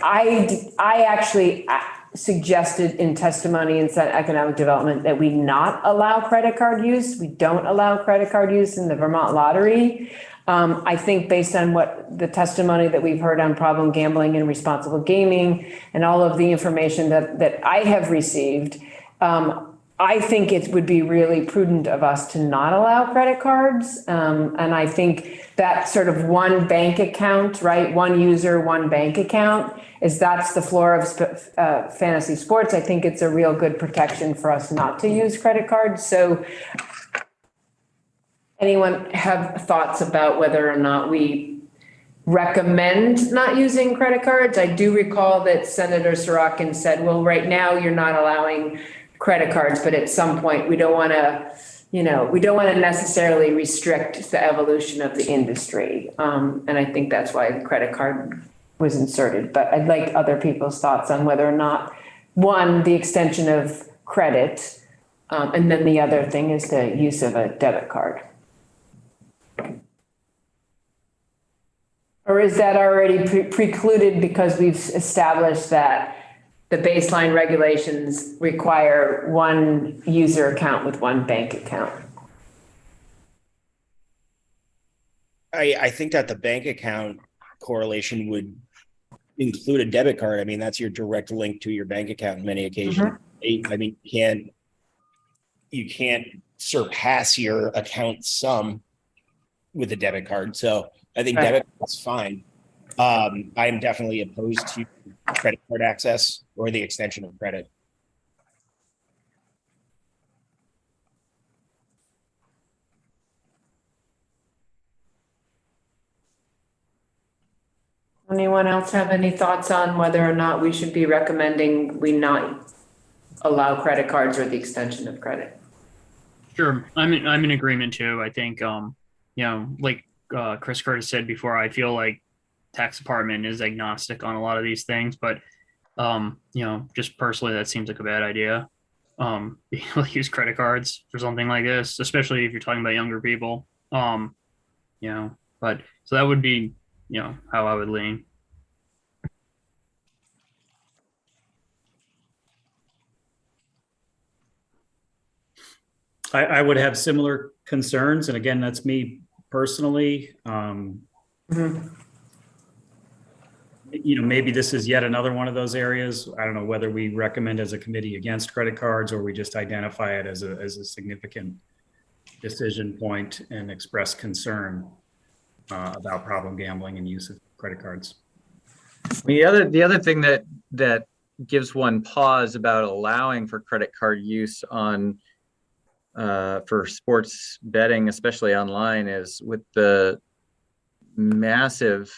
I actually suggested in testimony in Senate Economic Development that we not allow credit card use. We don't allow credit card use in the Vermont lottery. I think based on what the testimony that we've heard on problem gambling and responsible gaming and all of the information that I have received, I think it would be really prudent of us to not allow credit cards. And I think that sort of one bank account, right? One user, one bank account that's the floor of fantasy sports. I think it's a real good protection for us not to use credit cards. So anyone have thoughts about whether or not we recommend not using credit cards? I do recall that Senator Sorokin said, well, right now you're not allowing credit cards, but at some point we don't want to, we don't want to necessarily restrict the evolution of the industry. And I think that's why the credit card was inserted, but I'd like other people's thoughts on whether or not, one, the extension of credit, and then the other thing is the use of a debit card. Or is that already precluded because we've established that the baseline regulations require one user account with one bank account? I think that the bank account correlation would include a debit card. I mean, that's your direct link to your bank account on many occasions. I mean, you can't surpass your account sum with a debit card. So I think Right. debit is fine. I'm definitely opposed to credit card access or the extension of credit. Anyone else have any thoughts on whether or not we should be recommending we not allow credit cards or the extension of credit? Sure, I'm in agreement too. I think like Chris Curtis said before, I feel like tax department is agnostic on a lot of these things, but just personally, that seems like a bad idea. Being able to use credit cards for something like this, especially if you're talking about younger people. But so that would be how I would lean. I would have similar concerns. And again, that's me personally. Maybe this is yet another one of those areas. I don't know whether we recommend as a committee against credit cards or we just identify it as a significant decision point and express concern about problem gambling and use of credit cards. The other thing that gives one pause about allowing for credit card use on for sports betting, especially online, is with the massive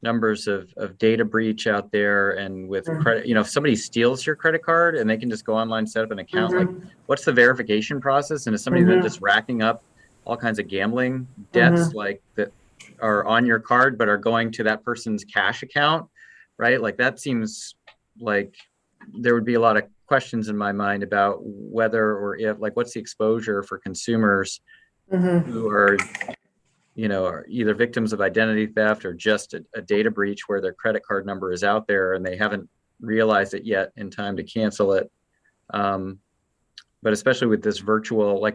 numbers of data breach out there, and with credit, if somebody steals your credit card and they can just go online, set up an account, like what's the verification process? And is somebody then just racking up all kinds of gambling debts like that are on your card but are going to that person's cash account, right? Like that seems like there would be a lot of questions in my mind about whether or if, like, what's the exposure for consumers who are are either victims of identity theft or just a data breach where their credit card number is out there and they haven't realized it yet in time to cancel it. But especially with this virtual, I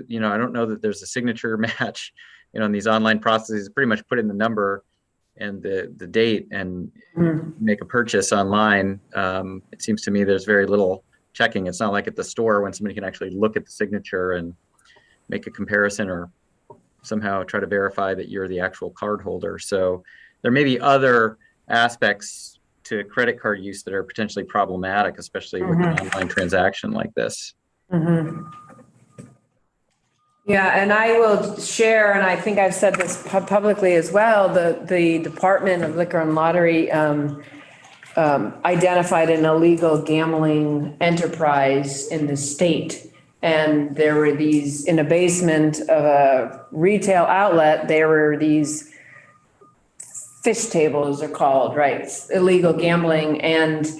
don't know that there's a signature match, in these online processes. Pretty much put in the number and the date and make a purchase online. It seems to me there's very little checking. It's not like at the store when somebody can actually look at the signature and make a comparison or somehow try to verify that you're the actual card holder. So there may be other aspects to credit card use that are potentially problematic, especially with an online transaction like this. Yeah, and I will share, and I think I've said this publicly as well, the Department of Liquor and Lottery identified an illegal gambling enterprise in the state. And there were these, in a basement of a retail outlet, there were these fish tables, are called, right? Illegal gambling. And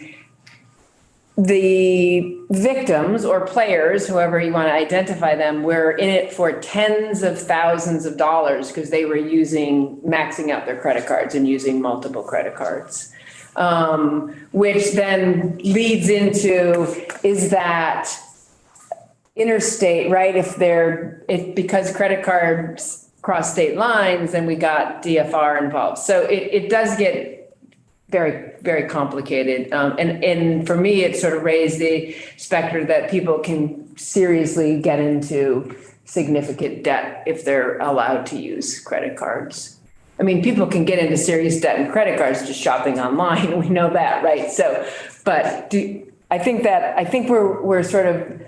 the victims or players, whoever you want to identify them, were in it for tens of thousands of dollars because they were maxing out their credit cards and using multiple credit cards. Which then leads into, is that interstate, right? Because credit cards cross state lines, then we got DFR involved. So it does get very, very complicated. And for me, it sort of raised the specter that people can seriously get into significant debt if they're allowed to use credit cards. I mean, people can get into serious debt and credit cards just shopping online. We know that, right? So, but I think we're sort of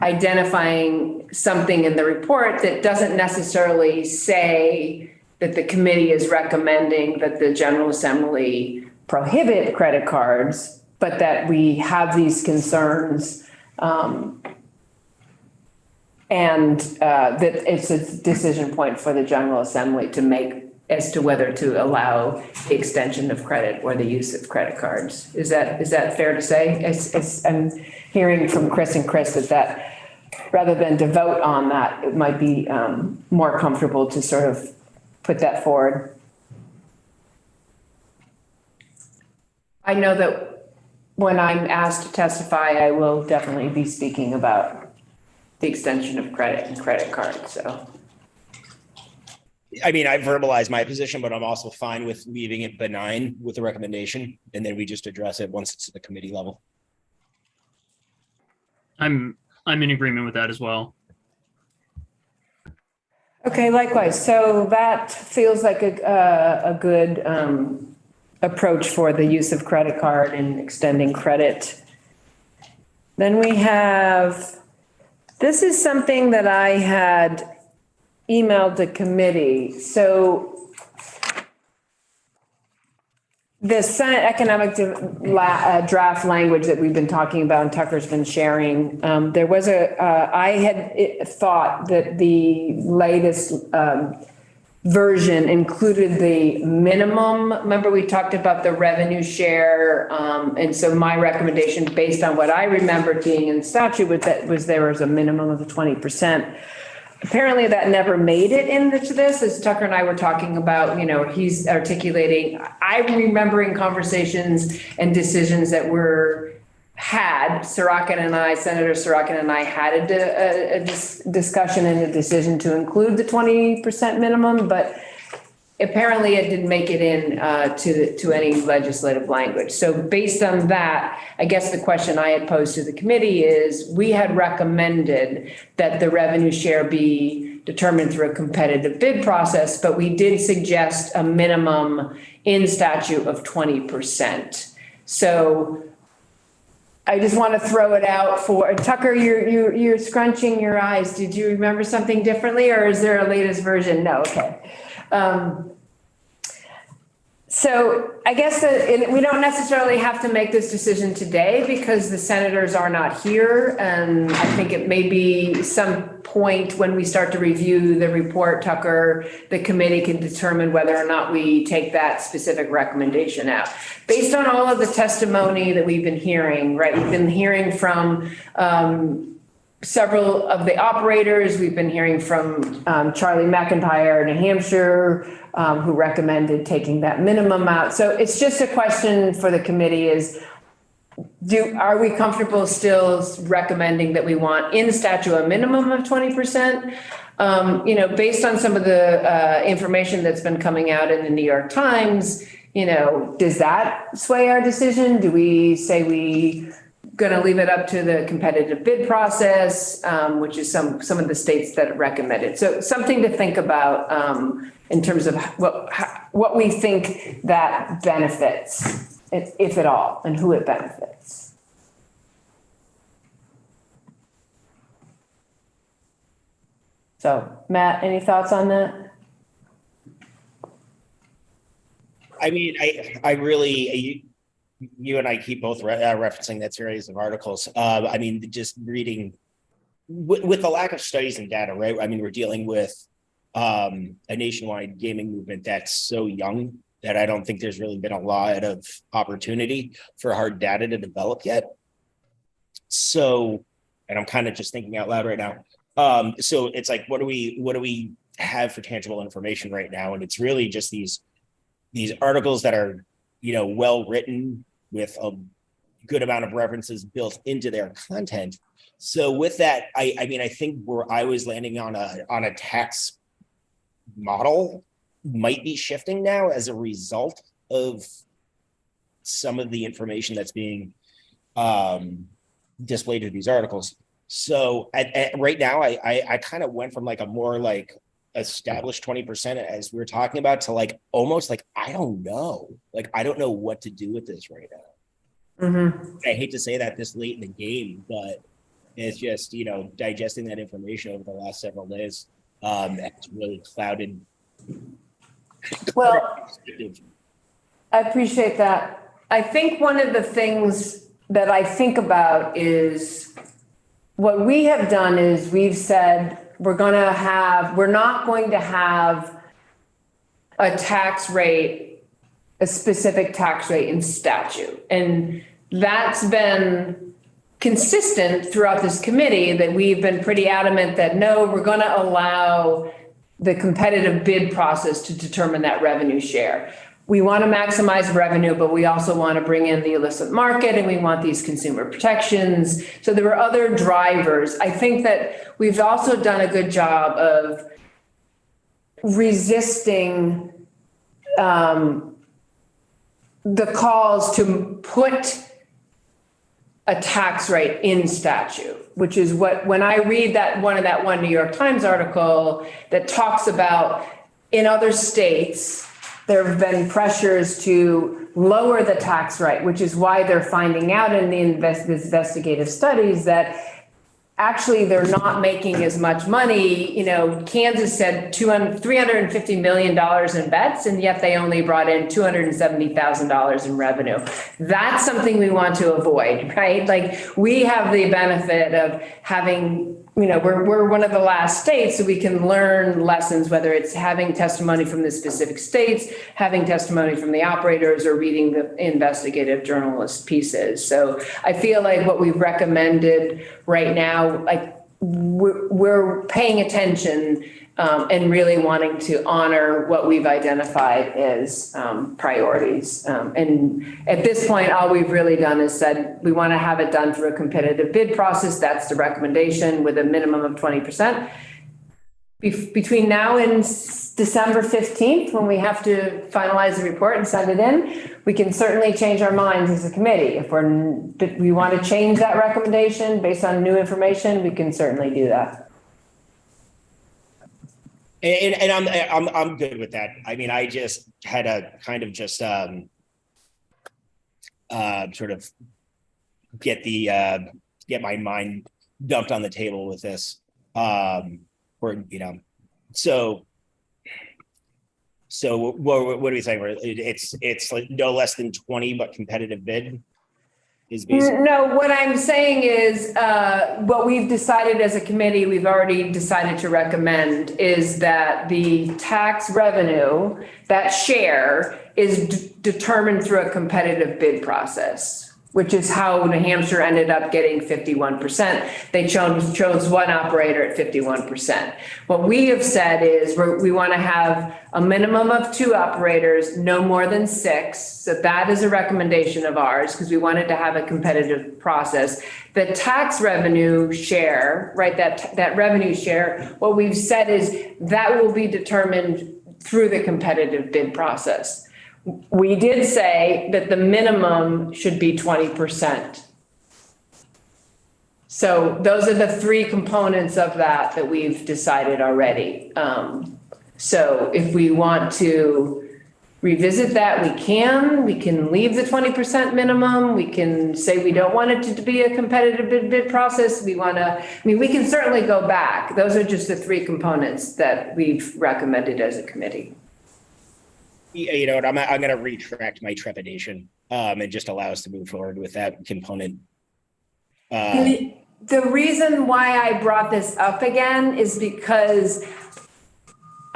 identifying something in the report that doesn't necessarily say that the committee is recommending that the General Assembly prohibit credit cards, but that we have these concerns and that it's a decision point for the General Assembly to make as to whether to allow the extension of credit or the use of credit cards. Is that fair to say? I'm hearing from Chris and Chris that rather than to vote on that, it might be more comfortable to sort of put that forward. I know that when I'm asked to testify, I will definitely be speaking about the extension of credit and credit cards. So I mean, I verbalized my position, but I'm also fine with leaving it benign with the recommendation, and then we just address it once it's at the committee level. I'm in agreement with that as well. Okay, likewise. So that feels like a good approach for the use of credit card and extending credit. Then we have, this is something that I had emailed the committee. So the Senate economic draft language that we've been talking about and Tucker's been sharing, there was I had thought that the latest version included the minimum. Remember, we talked about the revenue share. And so my recommendation, based on what I remembered being in statute, was there was a minimum of 20%. Apparently that never made it into this, as Tucker and I were talking about, he's articulating, I'm remembering conversations and decisions that were had, Senator Sorokin and I had a discussion and a decision to include the 20% minimum, but apparently it didn't make it in to any legislative language. So based on that, I guess the question I had posed to the committee is, we had recommended that the revenue share be determined through a competitive bid process, but we did suggest a minimum in statute of 20%. So I just want to throw it out for Tucker. You're scrunching your eyes. Did you remember something differently, or is there a latest version? No. Okay. So I guess we don't necessarily have to make this decision today because the senators are not here. And I think it may be some point when we start to review the report, Tucker, the committee can determine whether or not we take that specific recommendation out. Based on all of the testimony that we've been hearing, right? We've been hearing from several of the operators. We've been hearing from Charlie McIntyre, New Hampshire, who recommended taking that minimum out. So it's just a question for the committee is, are we comfortable still recommending that we want in statute a minimum of 20%? Based on some of the information that's been coming out in the New York Times, does that sway our decision? Do we say we going to leave it up to the competitive bid process, which is some of the states that recommend it. So something to think about in terms of what we think that benefits, if at all, and who it benefits. So Matt, any thoughts on that? I mean, I really, you and I keep both referencing that series of articles. I mean, just reading with the lack of studies and data, right? I mean, we're dealing with a nationwide gaming movement that's so young that I don't think there's really been a lot of opportunity for hard data to develop yet. So, and I'm kind of just thinking out loud right now. So it's like, what do we have for tangible information right now? And it's really just these articles that are, well written with a good amount of references built into their content. So with that, I mean, I think where I was landing on a tax model might be shifting now as a result of some of the information that's being displayed in these articles. So right now, I kind of went from like a more like established 20% as we were talking about to like almost like I don't know what to do with this right now. Mm-hmm. I hate to say that this late in the game, but it's just digesting that information over the last several days has really clouded. Well, I appreciate that. I think one of the things that I think about is what we have done is we've said we're not going to have a tax rate, a specific tax rate in statute. And that's been consistent throughout this committee, that we've been pretty adamant that no, we're going to allow the competitive bid process to determine that revenue share. We want to maximize revenue, but we also want to bring in the illicit market and we want these consumer protections. So there were other drivers. I think that we've also done a good job of resisting the calls to put a tax rate in statute, which is what, when I read that one New York Times article that talks about in other states, there have been pressures to lower the tax rate, which is why they're finding out in the investigative studies that actually they're not making as much money. You know, Kansas said $350 million in bets, and yet they only brought in $270,000 in revenue. That's something we want to avoid, right? Like, we have the benefit of having, you know, we're one of the last states, so we can learn lessons, whether it's having testimony from the specific states, having testimony from the operators, or reading the investigative journalist pieces. So I feel like what we've recommended right now, like, we're paying attention and really wanting to honor what we've identified as priorities. And at this point, all we've really done is said we want to have it done through a competitive bid process. That's the recommendation, with a minimum of 20%. Between now and December 15th, when we have to finalize the report and send it in, we can certainly change our minds as a committee. If we want to change that recommendation based on new information, we can certainly do that. And I'm good with that. I mean, I just had a kind of just sort of get my mind dumped on the table with this. Or, you know, so what are we saying? It's like no less than 20, but competitive bid is basically. No, what I'm saying is what we've decided as a committee, we've already decided to recommend, is that the tax revenue, that share, is determined through a competitive bid process, which is how New Hampshire ended up getting 51%. They chose one operator at 51%. What we have said is we want to have a minimum of 2 operators, no more than 6. So that is a recommendation of ours, because we wanted to have a competitive process. The tax revenue share, right, that revenue share, what we've said is that will be determined through the competitive bid process. We did say that the minimum should be 20%. So those are the 3 components of that we've decided already. So if we want to revisit that, we can leave the 20% minimum. We can say we don't want it to be a competitive bid process. We can certainly go back. Those are just the 3 components that we've recommended as a committee. You know what, I'm going to retract my trepidation and just allow us to move forward with that component. The reason why I brought this up again is because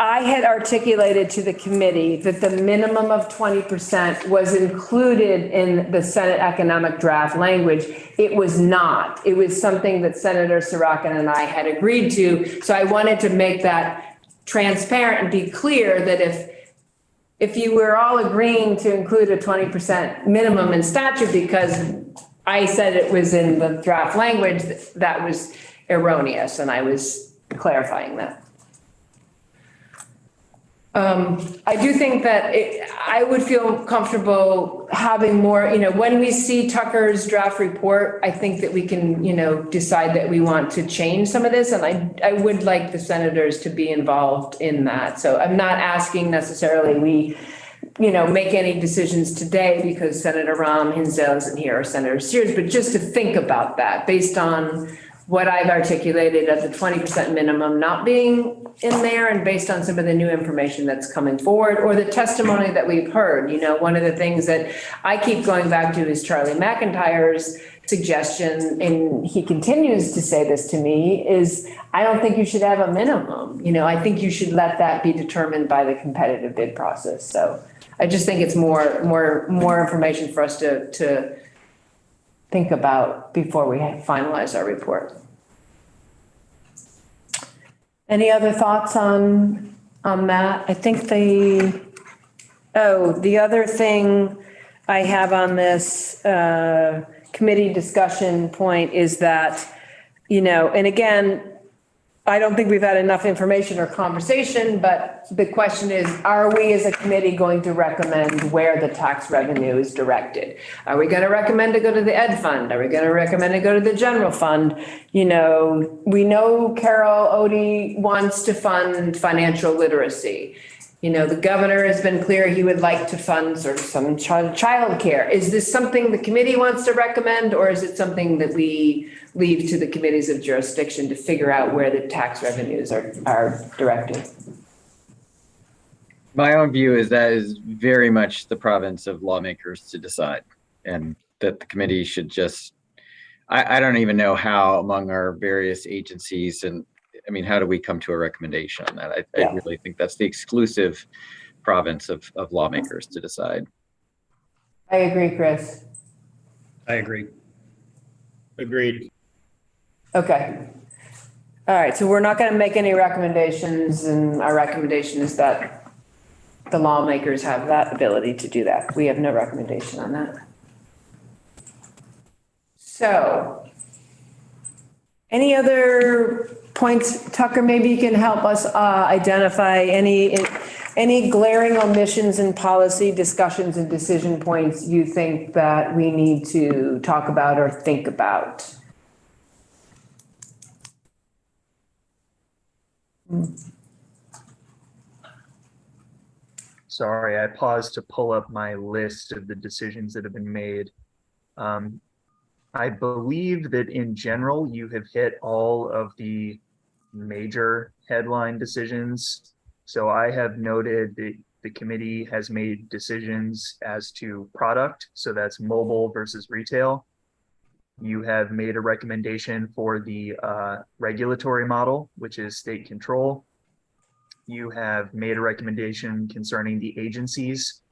I had articulated to the committee that the minimum of 20% was included in the Senate economic draft language. It was not. It was something that Senator Sorokin and I had agreed to. So I wanted to make that transparent and be clear that if you were all agreeing to include a 20% minimum in statute because I said it was in the draft language, that was erroneous, and I was clarifying that. I do think that I would feel comfortable having more, when we see Tucker's draft report, I think that we can, decide that we want to change some of this. And I would like the senators to be involved in that. So I'm not asking necessarily we, make any decisions today because Senator Rahm Hinsdale isn't here, or Senator Sears, but just to think about that based on what I've articulated of the 20% minimum not being in there, and based on some of the new information that's coming forward or the testimony that we've heard. One of the things that I keep going back to is Charlie McIntyre's suggestion, and he continues to say this to me, is I don't think you should have a minimum. I think you should let that be determined by the competitive bid process. So I just think it's more information for us to think about before we finalize our report. Any other thoughts on that? I think the other thing I have on this committee discussion point is that, and again, I don't think we've had enough information or conversation, but the question is, are we as a committee going to recommend where the tax revenue is directed? Are we going to recommend to go to the ed fund? Are we going to recommend to go to the general fund? You know, we know Carol Odie wants to fund financial literacy. You know, the governor has been clear he would like to fund sort of some childcare. Is this something the committee wants to recommend, or is it something that we leave to the committees of jurisdiction to figure out where the tax revenues are directed? My own view is that is very much the province of lawmakers to decide, and that the committee should just, I don't even know how among our various agencies, and I mean, how do we come to a recommendation on that? I really think that's the exclusive province of lawmakers to decide. I agree, Chris. I agree. Agreed. Okay. All right, so we're not going to make any recommendations, and our recommendation is that the lawmakers have that ability to do that. We have no recommendation on that. So, any other points, Tucker? Maybe you can help us identify any glaring omissions in policy discussions and decision points you think that we need to talk about or think about. Sorry, I paused to pull up my list of the decisions that have been made. I believe that in general, you have hit all of the major headline decisions. So I have noted that the committee has made decisions as to product. So that's mobile versus retail. You have made a recommendation for the regulatory model, which is state control. You have made a recommendation concerning the agencies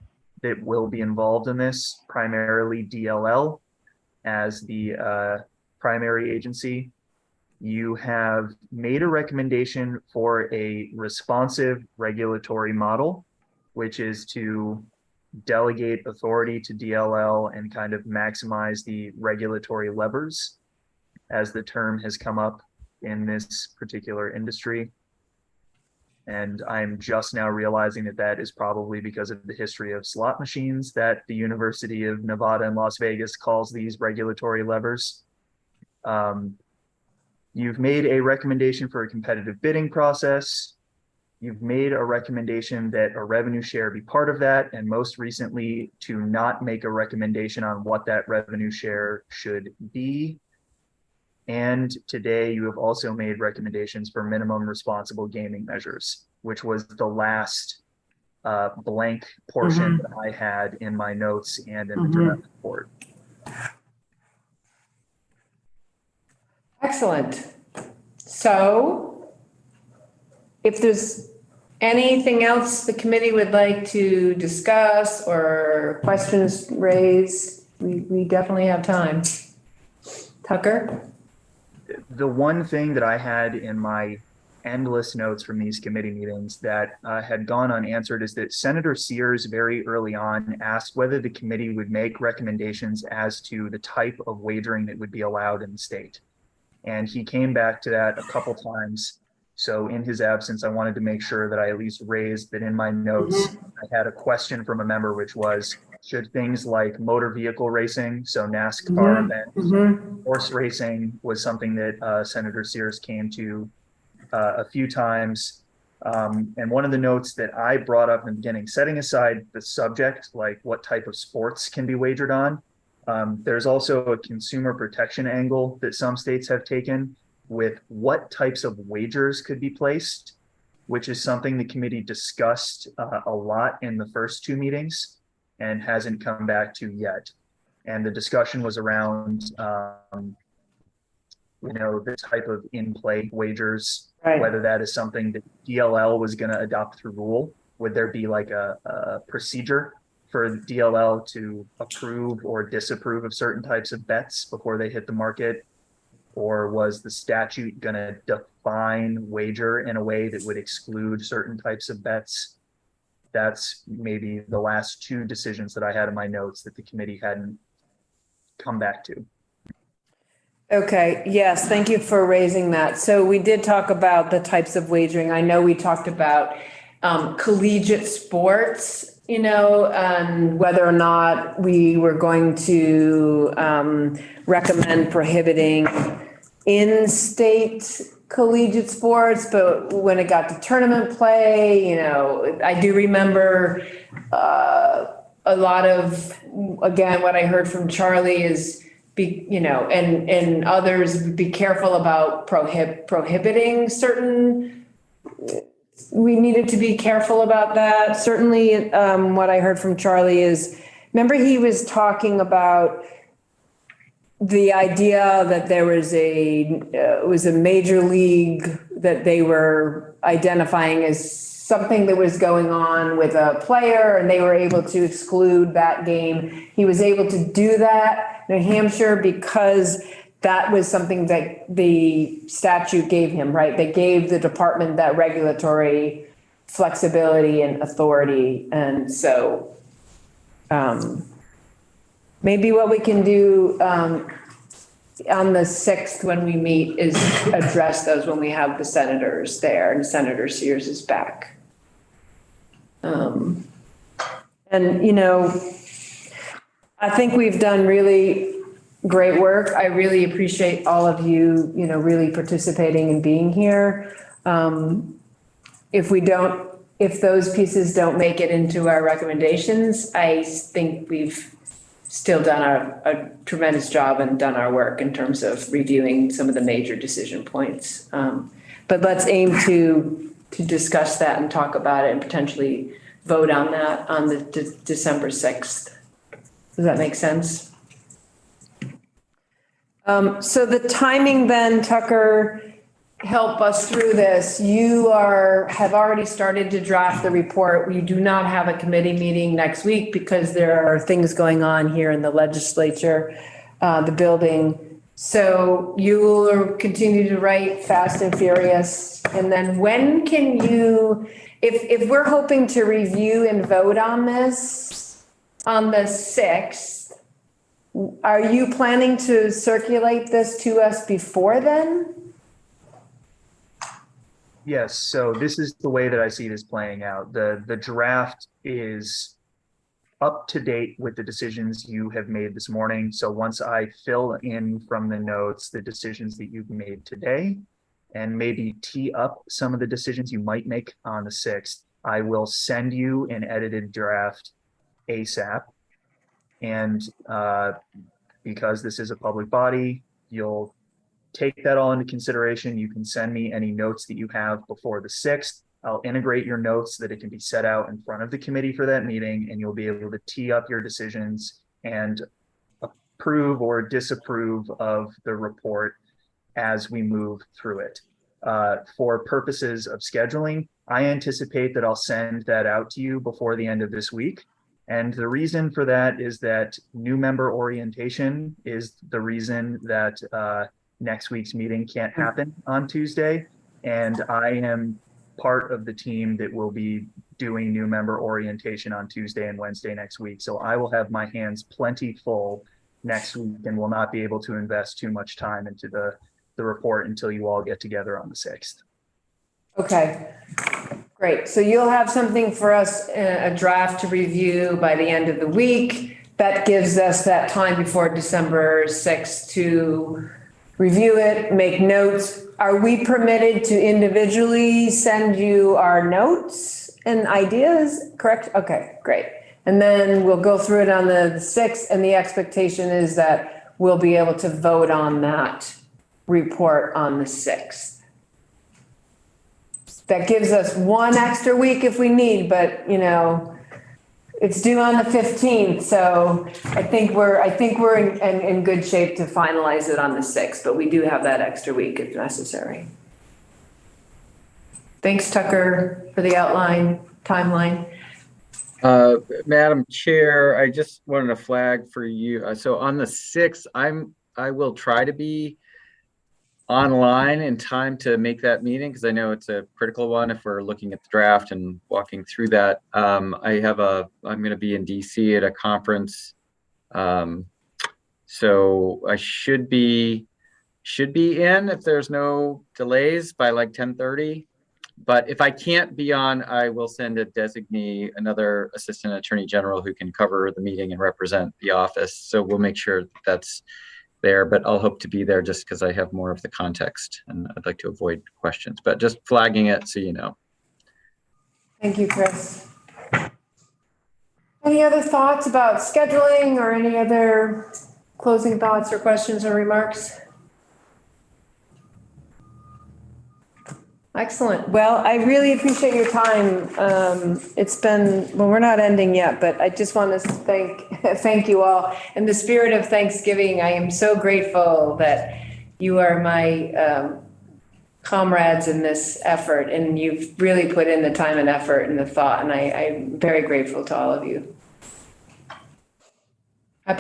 that will be involved in this, primarily DLL as the primary agency. You have made a recommendation for a responsive regulatory model, which is to delegate authority to DLL and kind of maximize the regulatory levers, as the term has come up in this particular industry. And I'm just now realizing that that is probably because of the history of slot machines that the University of Nevada in Las Vegas calls these regulatory levers. You've made a recommendation for a competitive bidding process. You've made a recommendation that a revenue share be part of that, and most recently to not make a recommendation on what that revenue share should be. And today you have also made recommendations for minimum responsible gaming measures, which was the last blank portion that I had in my notes and in the draft report. Excellent. So if there's anything else the committee would like to discuss or questions raised, we definitely have time. Tucker? The one thing that I had in my endless notes from these committee meetings that had gone unanswered is that Senator Sears very early on asked whether the committee would make recommendations as to the type of wagering that would be allowed in the state. And he came back to that a couple times. So in his absence, I wanted to make sure that I at least raised that in my notes. I had a question from a member, which was, should things like motor vehicle racing, so NASCAR events, horse racing was something that Senator Sears came to a few times. And one of the notes that I brought up in the beginning, setting aside the subject, like what type of sports can be wagered on, there's also a consumer protection angle that some states have taken with what types of wagers could be placed, which is something the committee discussed a lot in the first two meetings and hasn't come back to yet. And the discussion was around, the type of in-play wagers, whether that is something that DLL was going to adopt through rule. Would there be like a procedure for DLL to approve or disapprove of certain types of bets before they hit the market? Or was the statute going to define wager in a way that would exclude certain types of bets? That's maybe the last two decisions that I had in my notes that the committee hadn't come back to. Okay, yes, thank you for raising that. So we did talk about the types of wagering. I know we talked about collegiate sports, and whether or not we were going to recommend prohibiting in-state collegiate sports, but when it got to tournament play, I do remember a lot of, again, what I heard from Charlie is and others, be careful about prohibiting certain, we needed to be careful about that. Certainly, what I heard from Charlie is, remember he was talking about the idea that there was it was a major league that they were identifying as something that was going on with a player and they were able to exclude that game. He was able to do that in New Hampshire because that was something that the statute gave him, right? They gave the department that regulatory flexibility and authority. And so maybe what we can do on the 6th when we meet is address those when we have the senators there and Senator Sears is back. I think we've done really great work. I really appreciate all of you, really participating and being here. If those pieces don't make it into our recommendations, I think we've still done a tremendous job and done our work in terms of reviewing some of the major decision points. But let's aim to discuss that and talk about it and potentially vote on that on the December 6th. Does that make sense? So the timing then, Tucker, help us through this. You have already started to draft the report. We do not have a committee meeting next week because there are things going on here in the legislature, the building. So you will continue to write fast and furious. And then when can you, if we're hoping to review and vote on this on the 6th, are you planning to circulate this to us before then? Yes, so this is the way that I see this playing out. The draft is up to date with the decisions you have made this morning. So once I fill in from the notes the decisions that you've made today and maybe tee up some of the decisions you might make on the 6th, I will send you an edited draft ASAP. And because this is a public body, you'll take that all into consideration. You can send me any notes that you have before the 6th. I'll integrate your notes so that it can be set out in front of the committee for that meeting, and you'll be able to tee up your decisions and approve or disapprove of the report as we move through it. For purposes of scheduling, I anticipate that I'll send that out to you before the end of this week. And the reason for that is that new member orientation is the reason that next week's meeting can't happen on Tuesday. And I am part of the team that will be doing new member orientation on Tuesday and Wednesday next week. So I will have my hands plenty full next week and will not be able to invest too much time into the report until you all get together on the 6th. Okay, great. So you'll have something for us, a draft to review by the end of the week. That gives us that time before December 6th to review it, make notes. Are we permitted to individually send you our notes and ideas? Correct? Okay, great. And then we'll go through it on the 6th, and the expectation is that we'll be able to vote on that report on the 6th. That gives us one extra week if we need, but it's due on the 15th, so I think we're in good shape to finalize it on the 6th, but we do have that extra week if necessary. Thanks, Tucker, for the timeline. Madam Chair, I just wanted to flag for you. So on the 6th, I will try to be online in time to make that meeting because I know it's a critical one if we're looking at the draft and walking through that. I'm going to be in DC at a conference. So I should be should be in if there's no delays by like 10:30. But if I can't be on, I will send a designee, another assistant attorney general who can cover the meeting and represent the office. So we'll make sure that's there, but I'll hope to be there just because I have more of the context and I'd like to avoid questions, but just flagging it so you know. Thank you, Chris. Any other thoughts about scheduling or any other closing thoughts or questions or remarks? Excellent. Well, I really appreciate your time. It's been, well, we're not ending yet, but I just want to thank you all. In the spirit of Thanksgiving, I am so grateful that you are my comrades in this effort, and you've really put in the time and effort and the thought, and I'm very grateful to all of you.